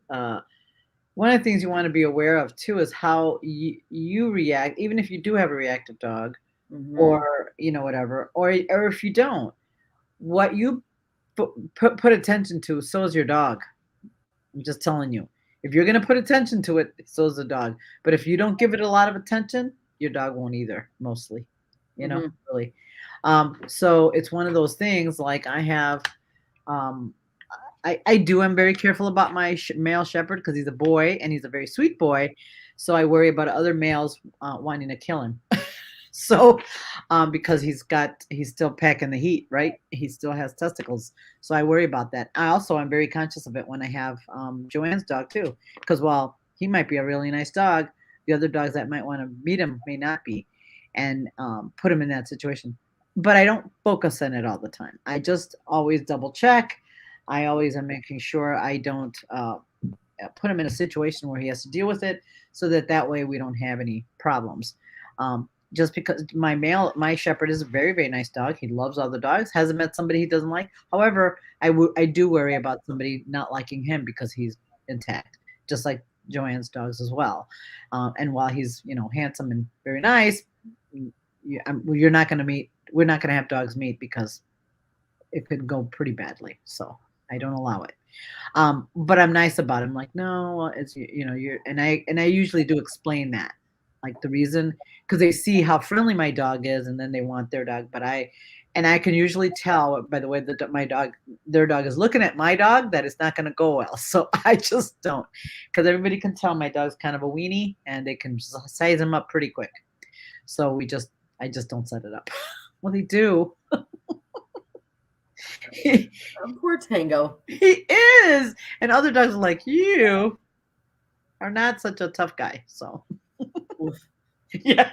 one of the things you want to be aware of too is how you react, even if you do have a reactive dog, or, whatever, or if you don't, what you put attention to, so is your dog. I'm just telling you. If you're going to put attention to it, so is the dog. But if you don't give it a lot of attention, your dog won't either, mostly, really. So it's one of those things, like I have, I'm very careful about my male shepherd because he's a boy and he's a very sweet boy. So I worry about other males wanting to kill him. So, because he's still packing the heat, right? He still has testicles. So I worry about that. I'm very conscious of it when I have Joanne's dog too, because while he might be a really nice dog, the other dogs that might want to meet him may not be, and put him in that situation. But I don't focus on it all the time. I just always double check. I always am making sure I don't put him in a situation where he has to deal with it, so that way we don't have any problems. Just because my shepherd is a very, very nice dog. He loves other dogs, hasn't met somebody he doesn't like. However, I do worry about somebody not liking him because he's intact, just like Joanne's dogs as well. And while he's, handsome and very nice, we're not going to have dogs meet because it could go pretty badly. So I don't allow it. But I'm nice about him. Like, no, it's, and I usually do explain that. Like the reason, because they see how friendly my dog is, and then they want their dog. But I can usually tell by the way that their dog is looking at my dog that it's not going to go well. So I just don't, because everybody can tell my dog's kind of a weenie, and they can size him up pretty quick. So I just don't set it up. Well, they do. Poor Tango. He is, and other dogs like you are not such a tough guy. So. Yeah.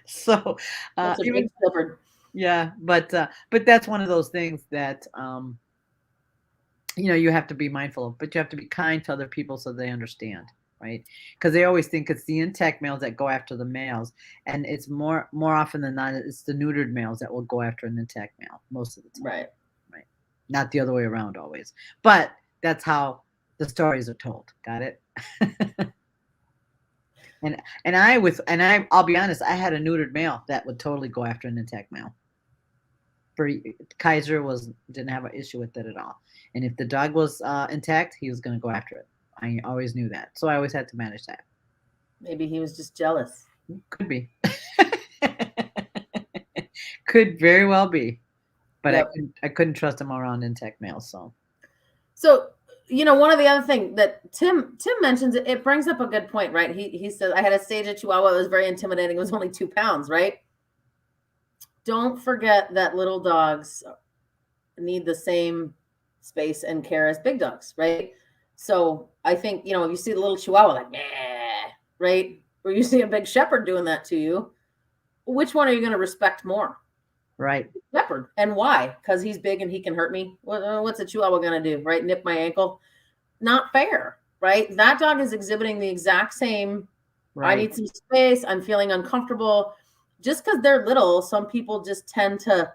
So that's a big shepherd. Yeah, but that's one of those things that you have to be mindful of, but you have to be kind to other people so they understand, right? Because they always think it's the intact males that go after the males, and it's more often than not it's the neutered males that will go after an intact male most of the time. Right. Not the other way around always, but that's how the stories are told. Got it? And I'll be honest, I had a neutered male that would totally go after an intact male. Kaiser didn't have an issue with it at all. And if the dog was intact, he was going to go after it. I always knew that. So I always had to manage that. Maybe he was just jealous. Could be. Could very well be. But yep. I couldn't trust him around intact males. So one of the other things that Tim mentions, it brings up a good point, right? He said, I had a Stage Chihuahua that was very intimidating. It was only 2 pounds, right? Don't forget that little dogs need the same space and care as big dogs, right? So I think, if you see the little Chihuahua like, nah, right? Or you see a big shepherd doing that to you, which one are you going to respect more? Right. Shepherd. And why? Because he's big and he can hurt me. What's a Chihuahua going to do? Right? Nip my ankle? Not fair, right? That dog is exhibiting the exact same. Right. I need some space. I'm feeling uncomfortable. Just because they're little, some people just tend to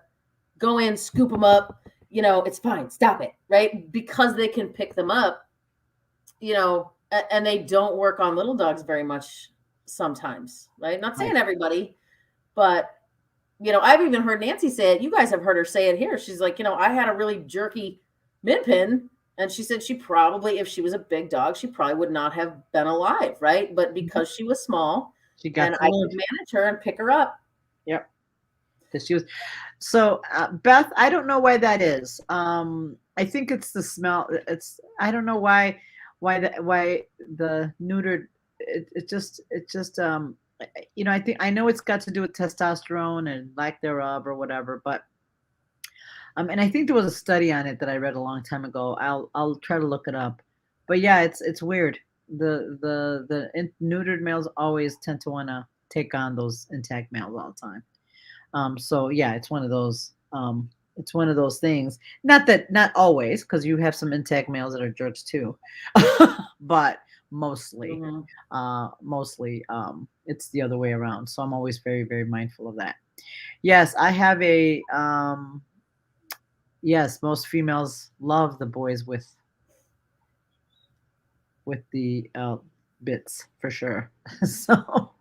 go in, scoop them up. It's fine. Stop it. Right? Because they can pick them up, and they don't work on little dogs very much sometimes. Right? Not saying everybody, but I've even heard Nancy say it. You guys have heard her say it here. She's like, I had a really jerky min pin. And she said she probably, if she was a big dog, she probably would not have been alive, right? But because she was small She got and to I live. could manage her and pick her up. Yep. Because she was. So Beth, I don't know why that is. I think it's the smell. I don't know why the neutered. I know it's got to do with testosterone and lack thereof or whatever, but and I think there was a study on it that I read a long time ago. I'll try to look it up. But yeah, it's weird. Neutered males always tend to want to take on those intact males all the time. So yeah, it's one of those. It's one of those things. Not always, because you have some intact males that are jerks too, but mostly, Mhm. it's the other way around. So I'm always very very mindful of that. Yes, I have a. Yes, most females love the boys with the bits for sure. So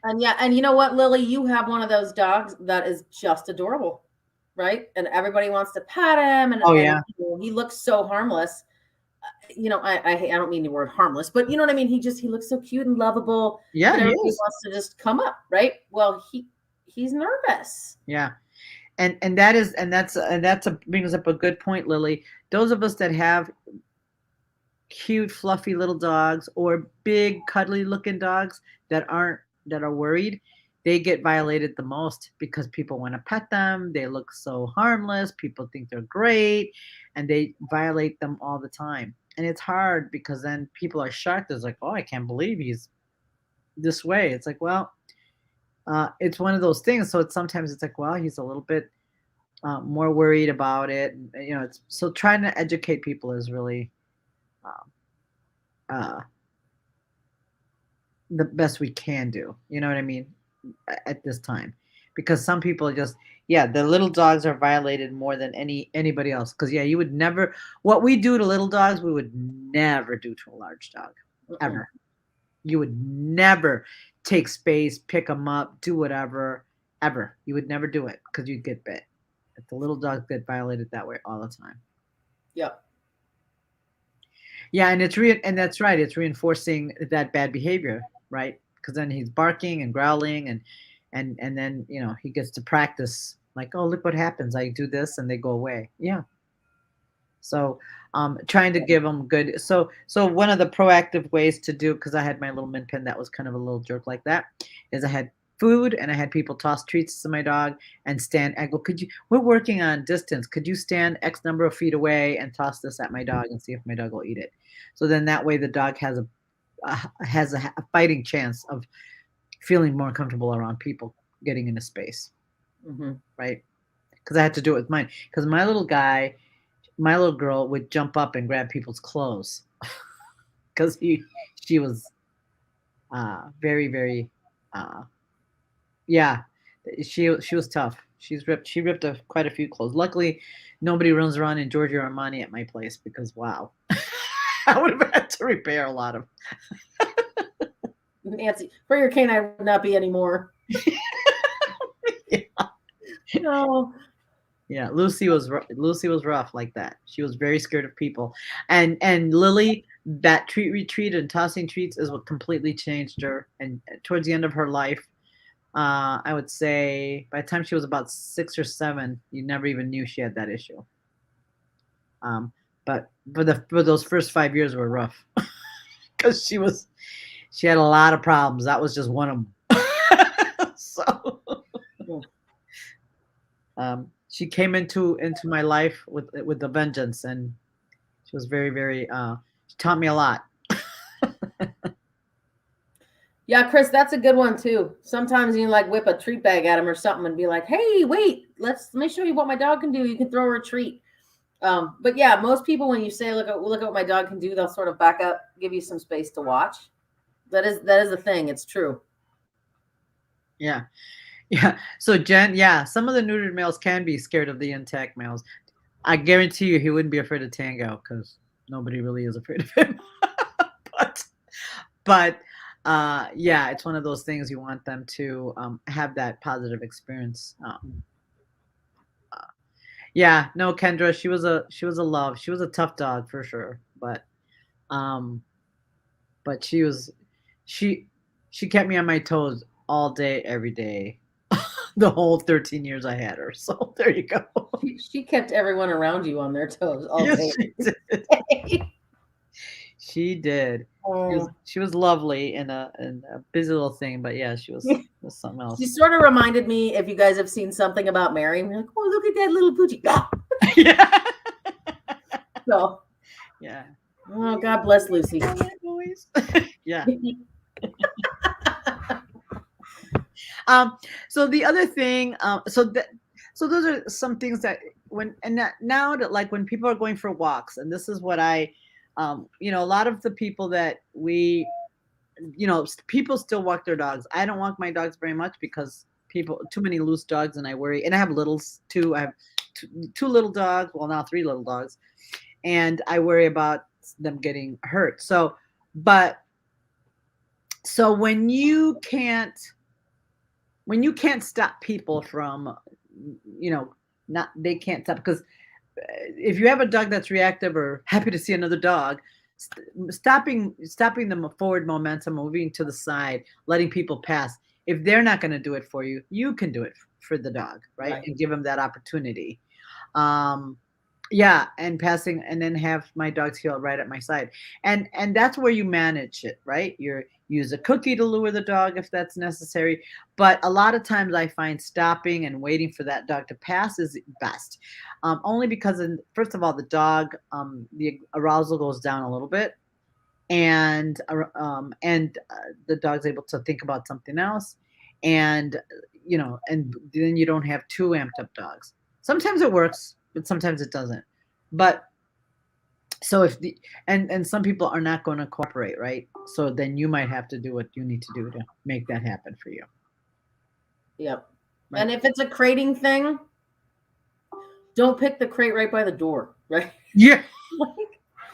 And yeah, and you know what, Lily, you have one of those dogs that is just adorable, right? And everybody wants to pat him, and oh and yeah, he looks so harmless. I don't mean the word harmless, but you know what I mean. He looks so cute and lovable yeah, that he everybody is. wants to just come up, right? Well, he's nervous. Yeah. Brings up a good point, Lily. Those of us that have cute, fluffy little dogs or big, cuddly looking dogs that are worried, they get violated the most because people want to pet them. They look so harmless. People think they're great, and they violate them all the time. And it's hard because then people are shocked. It's like, oh, I can't believe he's this way. It's like, well, it's one of those things. So sometimes it's like, well, he's a little bit more worried about it. It's so trying to educate people is really um, uh, the best we can do. You know what I mean? At this time, because some people just, yeah, the little dogs are violated more than anybody else. Because yeah, you would never, what we do to little dogs, we would never do to a large dog, Mm-mm. ever. You would never take space, pick them up, do whatever, ever. You would never do it because you'd get bit. The little dogs get violated that way all the time. Yep. Yeah, and that's right. It's reinforcing that bad behavior, right? Because then he's barking and growling, and then he gets to practice. Like, oh, look what happens. I do this, and they go away. Yeah. So, trying to give them good. So one of the proactive ways to do, because I had my little min pin that was kind of a little jerk like that, is I had food and I had people toss treats to my dog and stand. I go, could you? We're working on distance. Could you stand X number of feet away and toss this at my dog and see if my dog will eat it? So then that way the dog has a fighting chance of feeling more comfortable around people getting into space, Mm-hmm. right? Because I had to do it with mine. Because my little girl would jump up and grab people's clothes because she was very very yeah, she was tough. She ripped quite a few clothes. Luckily, nobody runs around in Giorgio Armani at my place because wow, I would have had to repair a lot of. Nancy, for your canine would not be anymore. Yeah. No. Yeah, Lucy was rough like that. She was very scared of people, and Lily, that treat retreat and tossing treats is what completely changed her. And towards the end of her life, I would say by the time she was about 6 or 7, you never even knew she had that issue. But for those first 5 years were rough because she had a lot of problems. That was just one of them. So she came into my life with a vengeance, and she was very very. She taught me a lot. Yeah, Chris, that's a good one too. Sometimes you like whip a treat bag at him or something and be like, "Hey, wait, let me show you what my dog can do. You can throw her a treat." But yeah, most people when you say, look at what my dog can do," they'll sort of back up, give you some space to watch. That is a thing. It's true. Yeah, yeah. So Jen, yeah, some of the neutered males can be scared of the intact males. I guarantee you, he wouldn't be afraid of Tango because nobody really is afraid of him. but but Yeah, it's one of those things you want them to have that positive experience. Yeah, no, Kendra, she was a love. She was a tough dog for sure, um, but she she kept me on my toes all day, every day, the whole 13 years I had her. So there you go. She kept everyone around you on their toes all Yes, day. she did. She did. She was Oh. she was lovely and a busy little thing, but yeah, she was something She else. sort of reminded me, if you guys have seen Something About Mary, we're like, oh, look at that little booty. Ah! Yeah. So, Yeah. oh, God bless Lucy. All right, boys. Yeah. Um, so the other thing, so those are some things that now that like when people are going for walks, and this is what a lot of the people that people still walk their dogs. I don't walk my dogs very much because too many loose dogs, and I worry. And I have littles too. I have two little dogs. Well, now three little dogs, and I worry about them getting hurt. But so when you can't stop people from, not they can't stop because if you have a dog that's reactive or happy to see another dog, stopping the forward momentum, moving to the side, letting people pass. If they're not going to do it for you, you can do it for the dog, right? Right. And give them that opportunity. Um, yeah, and passing, and then have my dog's heel right at my side, and that's where you manage it, right? You use a cookie to lure the dog if that's necessary, but a lot of times I find stopping and waiting for that dog to pass is best, only because first of all the dog, the arousal goes down a little bit, and the dog's able to think about something else, and and then you don't have two amped up dogs. Sometimes it works, but sometimes it doesn't. But so if the and some people are not going to cooperate, right? So then you might have to do what you need to do to make that happen for you, Yep. right? And if it's a crating thing, don't pick the crate right by the door, right? Yeah.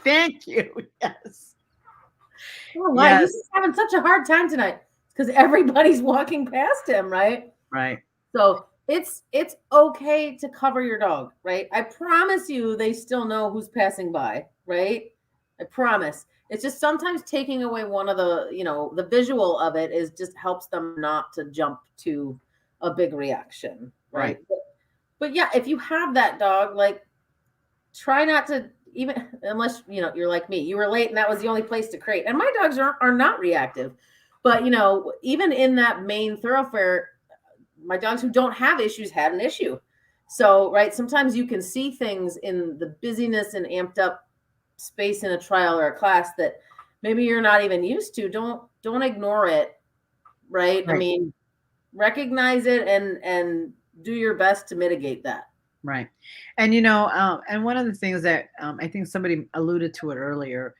Thank you. Yes. Oh, why? Yes. He's just having such a hard time tonight because everybody's walking past him, right? Right. So it's okay to cover your dog, right? I promise you, they still know who's passing by, right? I promise. It's just sometimes taking away one of the visual of it is just helps them not to jump to a big reaction, Right. right? But yeah, if you have that dog, like try not to even unless you're like me, you were late and that was the only place to crate. And my dogs are not reactive, but even in that main thoroughfare, my dogs who don't have issues had an issue. So right, sometimes you can see things in the busyness and amped up space in a trial or a class that maybe you're not even used to. Don't ignore it, right? I Right. mean, recognize it and do your best to mitigate that. Right. And and one of the things that I think somebody alluded to it earlier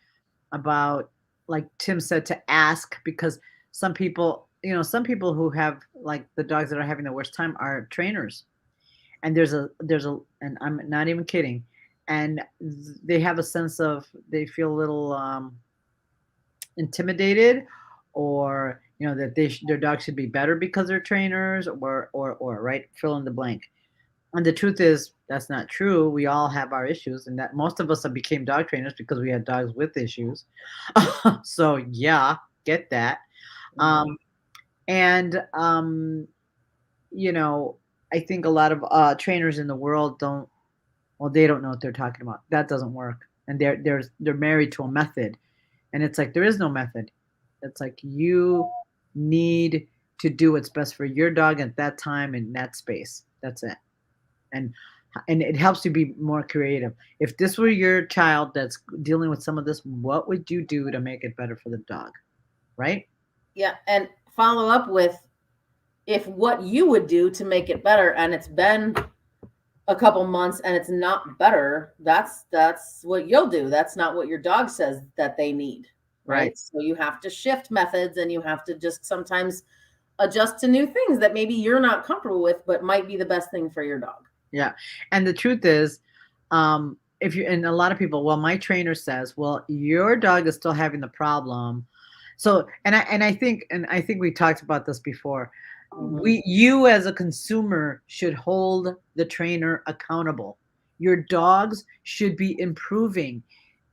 about, like Tim said, to ask, because some people who have like the dogs that are having the worst time are trainers, and and I'm not even kidding, and they have a sense of, they feel a little intimidated, or that their dog should be better because they're trainers, or right, fill in the blank. And the truth is, that's not true. We all have our issues, and that most of us have became dog trainers because we had dogs with issues. So yeah, get that. Mhm. Um, and you know, I think a lot of trainers in the world don't. Well, they don't know what they're talking about. That doesn't work, and they're married to a method, and it's like there is no method. It's like you need to do what's best for your dog at that time in that space. That's it. and and it helps you be more creative. If this were your child that's dealing with some of this, what would you do to make it better for the dog, right? Yeah, and follow up with if what you would do to make it better, and it's been a couple months and it's not better, that's what you'll do. That's not what your dog says that they need, Right. right? So you have to shift methods and you have to just sometimes adjust to new things that maybe you're not comfortable with but might be the best thing for your dog. Yeah. And the truth is, if you and a lot of people, well, my trainer says, well, your dog is still having the problem, So, and I think we talked about this before. Mhm. You as a consumer should hold the trainer accountable. Your dogs should be improving.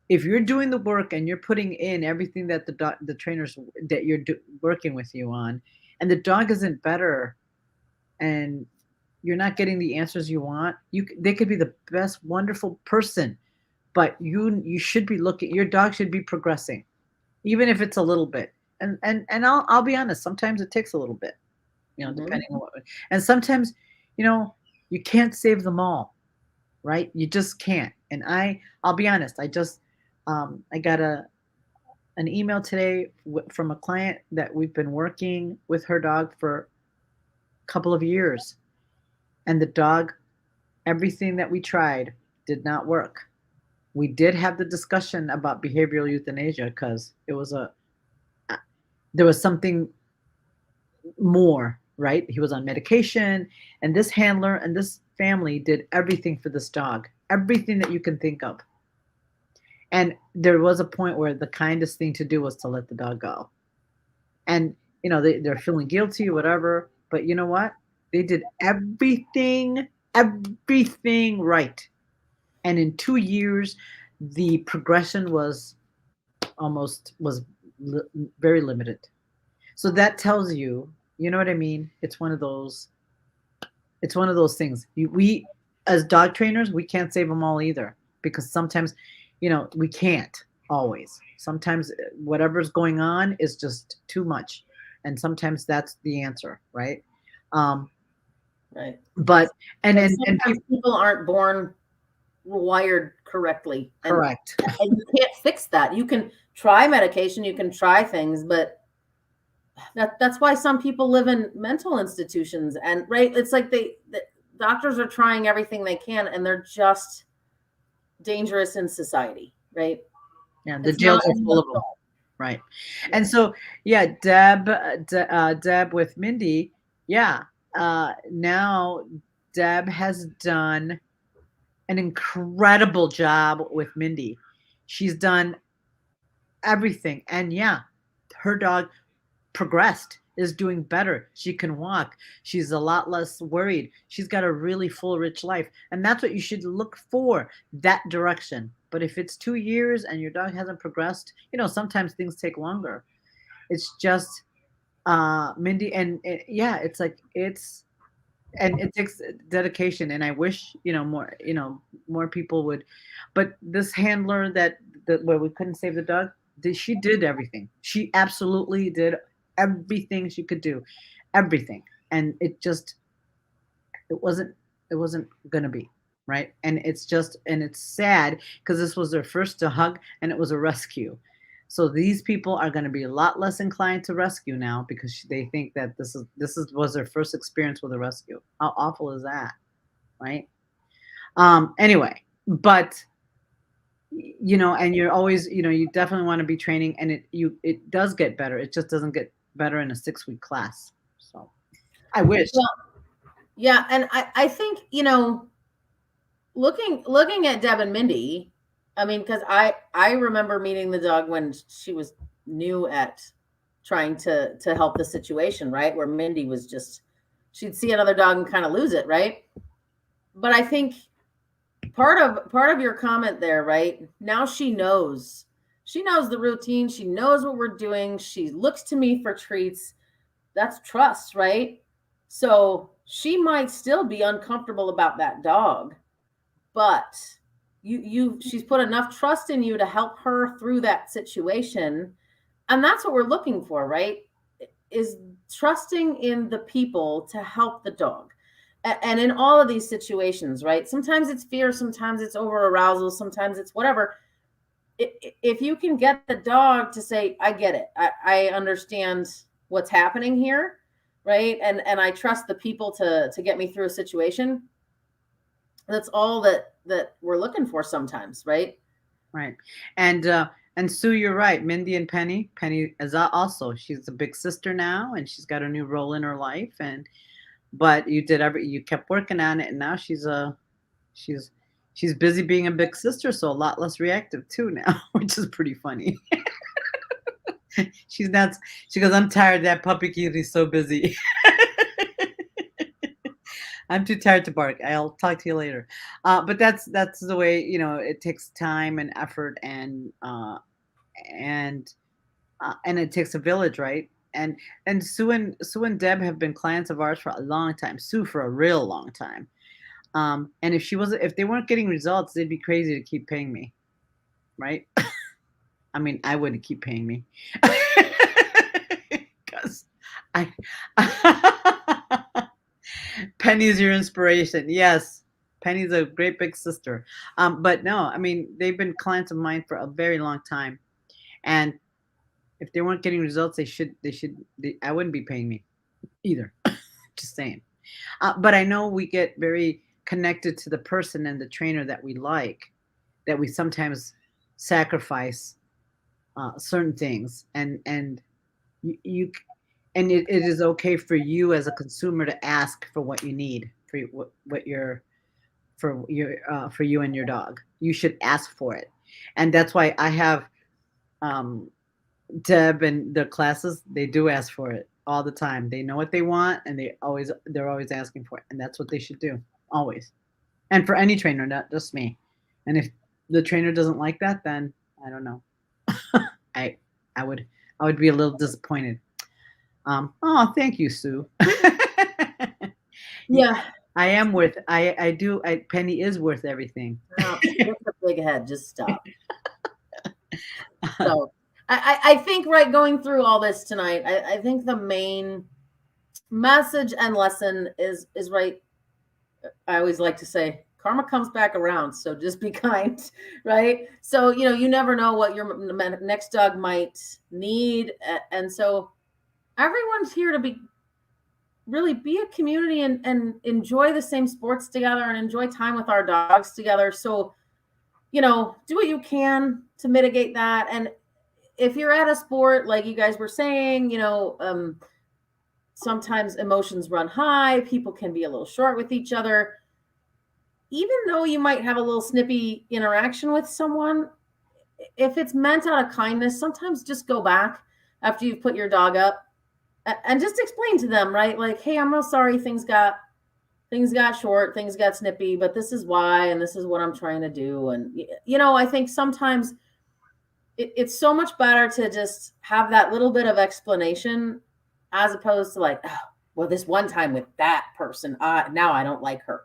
If you're doing the work and you're putting in everything that the trainers that working with you on, and the dog isn't better, and you're not getting the answers you want, they could be the best wonderful person, but you should be looking. Your dog should be progressing, even if it's a little bit. And I'll be honest, sometimes it takes a little bit, Mhm. depending on what. And sometimes, you know, you can't save them all, right? You just can't. And I'll be honest, I got an email today from a client that we've been working with her dog for a couple of years, and the dog, everything that we tried did not work. We did have the discussion about behavioral euthanasia because there was something more, right? He was on medication, and this handler and this family did everything for this dog, everything that you can think of. And there was a point where the kindest thing to do was to let the dog go. And, they're feeling guilty or whatever. But you know what? They did everything right. And in 2 years, the progression was very limited. So that tells you, you know what I mean? It's one of those things. We as dog trainers, we can't save them all either, because sometimes, we can't always. Sometimes whatever's going on is just too much, and sometimes that's the answer, right? Um, Right. but Like and sometimes people, people aren't born wired correctly, correct, and you can't fix that. You can try medication, you can try things, but that's why some people live in mental institutions. And right, it's like the doctors are trying everything they can, and they're just dangerous in society, right? yeah, the It's not jails are full anyone's of them, fault. right? Yeah. And so, yeah, Deb with Mindy, yeah. Now Deb has done an incredible job with Mindy. She's done everything. And yeah, her dog progressed, is doing better. She can walk. She's a lot less worried. She's got a really full, rich life. And that's what you should look for, that direction. But if it's 2 years and your dog hasn't progressed, sometimes things take longer. It's just Mindy, and yeah, it's like and it takes dedication, and I wish more people would. But this handler that where we couldn't save the dog, she did everything. She absolutely did everything she could do, everything. And it wasn't gonna be right. And it's sad because this was their first to hug, and it was a rescue. So these people are going to be a lot less inclined to rescue now, because they think that this was their first experience with a rescue. How awful is that, right? Anyway, but and you're always, you definitely want to be training, and it does get better. It just doesn't get better in a 6-week class. So I wish. Well, yeah, and I think, looking at Deb and Mindy, I mean, because I remember meeting the dog when she was new at trying to help the situation, right? Where Mindy was just, she'd see another dog and kind of lose it, right? But I think part of your comment there, right? Now she knows the routine, she knows what we're doing, she looks to me for treats. That's trust, right? So she might still be uncomfortable about that dog, but she's put enough trust in you to help her through that situation. And that's what we're looking for, right? Is trusting in the people to help the dog. And in all of these situations, right? Sometimes it's fear, sometimes it's over arousal, sometimes it's whatever. If you can get the dog to say, I get it, I understand what's happening here, right? And I trust the people to get me through a situation. That's all that we're looking for sometimes, right? Right. And Sue, you're right. Mindy and Penny. Penny is also, she's a big sister now, and she's got a new role in her life. And but you kept working on it, and now she's she's busy being a big sister, so a lot less reactive too now, which is pretty funny. She's not. She goes, I'm tired. That puppy kitty's so busy. I'm too tired to bark. I'll talk to you later. But that's the way, it takes time and effort, and and it takes a village, right? And Sue and Deb have been clients of ours for a long time. Sue for a real long time. And if they weren't getting results, they'd be crazy to keep paying me, right? I mean, I wouldn't keep paying me because I Penny's your inspiration. Yes, Penny's a great big sister. But no, I mean, they've been clients of mine for a very long time, and if they weren't getting results, I wouldn't be paying me either. Just saying. But I know we get very connected to the person and the trainer that we like, that we sometimes sacrifice certain things, and you and it is okay for you as a consumer to ask for what you need for what your for you and your dog. You should ask for it, and that's why I have Deb and their classes. They do ask for it all the time. They know what they want, and they're always asking for it, and that's what they should do always. And for any trainer, not just me. And if the trainer doesn't like that, then I don't know. I I would be a little disappointed. Oh, thank you, Sue. Yeah. I am worth. I do. Penny is worth everything. Oh, that's a big head. Just stop. So I think going through all this tonight, I think the main message and lesson is right. I always like to say karma comes back around. So just be kind, right? So, you never know what your next dog might need. And so everyone's here to really be a community and enjoy the same sports together and enjoy time with our dogs together. So, do what you can to mitigate that. And if you're at a sport, like you guys were saying, sometimes emotions run high. People can be a little short with each other. Even though you might have a little snippy interaction with someone, if it's meant out of kindness, sometimes just go back after you've put your dog up and just explain to them, right? Like, hey, I'm real sorry things got short, things got snippy, but this is why, and this is what I'm trying to do. And, I think sometimes it's so much better to just have that little bit of explanation as opposed to like, oh, well, this one time with that person, now I don't like her.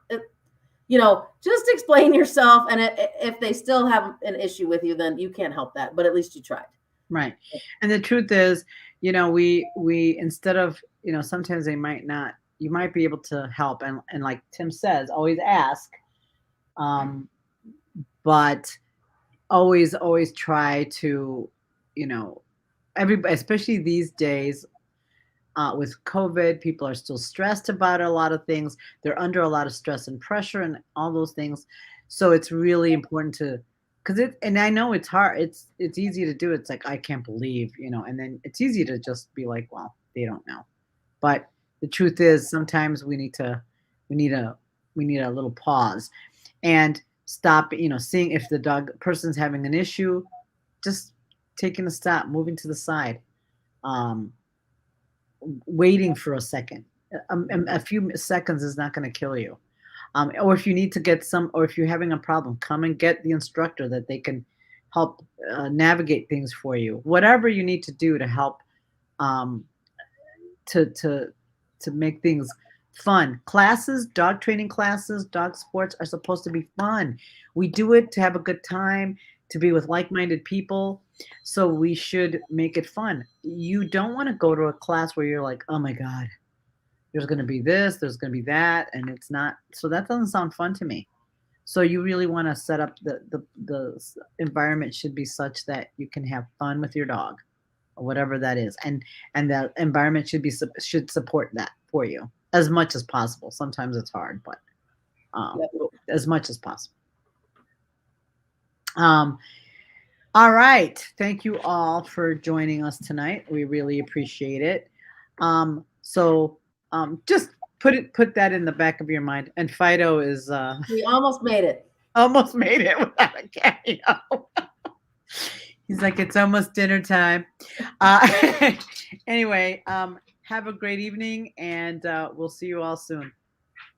Just explain yourself. And if they still have an issue with you, then you can't help that, but at least you tried. Right. And the truth is, we instead of, sometimes they might not, you might be able to help. And like Tim says, always ask. But always try to, everybody, especially these days, with COVID, people are still stressed about a lot of things. They're under a lot of stress and pressure and all those things. So it's really important to, and I know it's hard. It's easy to do. It's like, I can't believe, and then it's easy to just be like, well, they don't know. But the truth is sometimes we need a little pause and stop, seeing if the person's having an issue, just taking a stop, moving to the side. Waiting for a second, a few seconds is not going to kill you. Or if you need to get or if you're having a problem, come and get the instructor that they can help navigate things for you. Whatever you need to do to help, to make things fun. Classes, dog training classes, dog sports are supposed to be fun. We do it to have a good time, to be with like-minded people. So we should make it fun. You don't want to go to a class where you're like, oh my God, there's going to be this, there's going to be that. And it's not, so that doesn't sound fun to me. So you really want to set up the environment should be such that you can have fun with your dog or whatever that is. And that environment should support that for you as much as possible. Sometimes it's hard, but as much as possible. All right. Thank you all for joining us tonight. We really appreciate it. Just put that in the back of your mind. And Fido is we almost made it. Almost made it without a cameo. He's like, it's almost dinner time. Uh, anyway, have a great evening, and we'll see you all soon.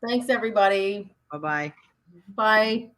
Thanks, everybody. Bye-bye. Bye.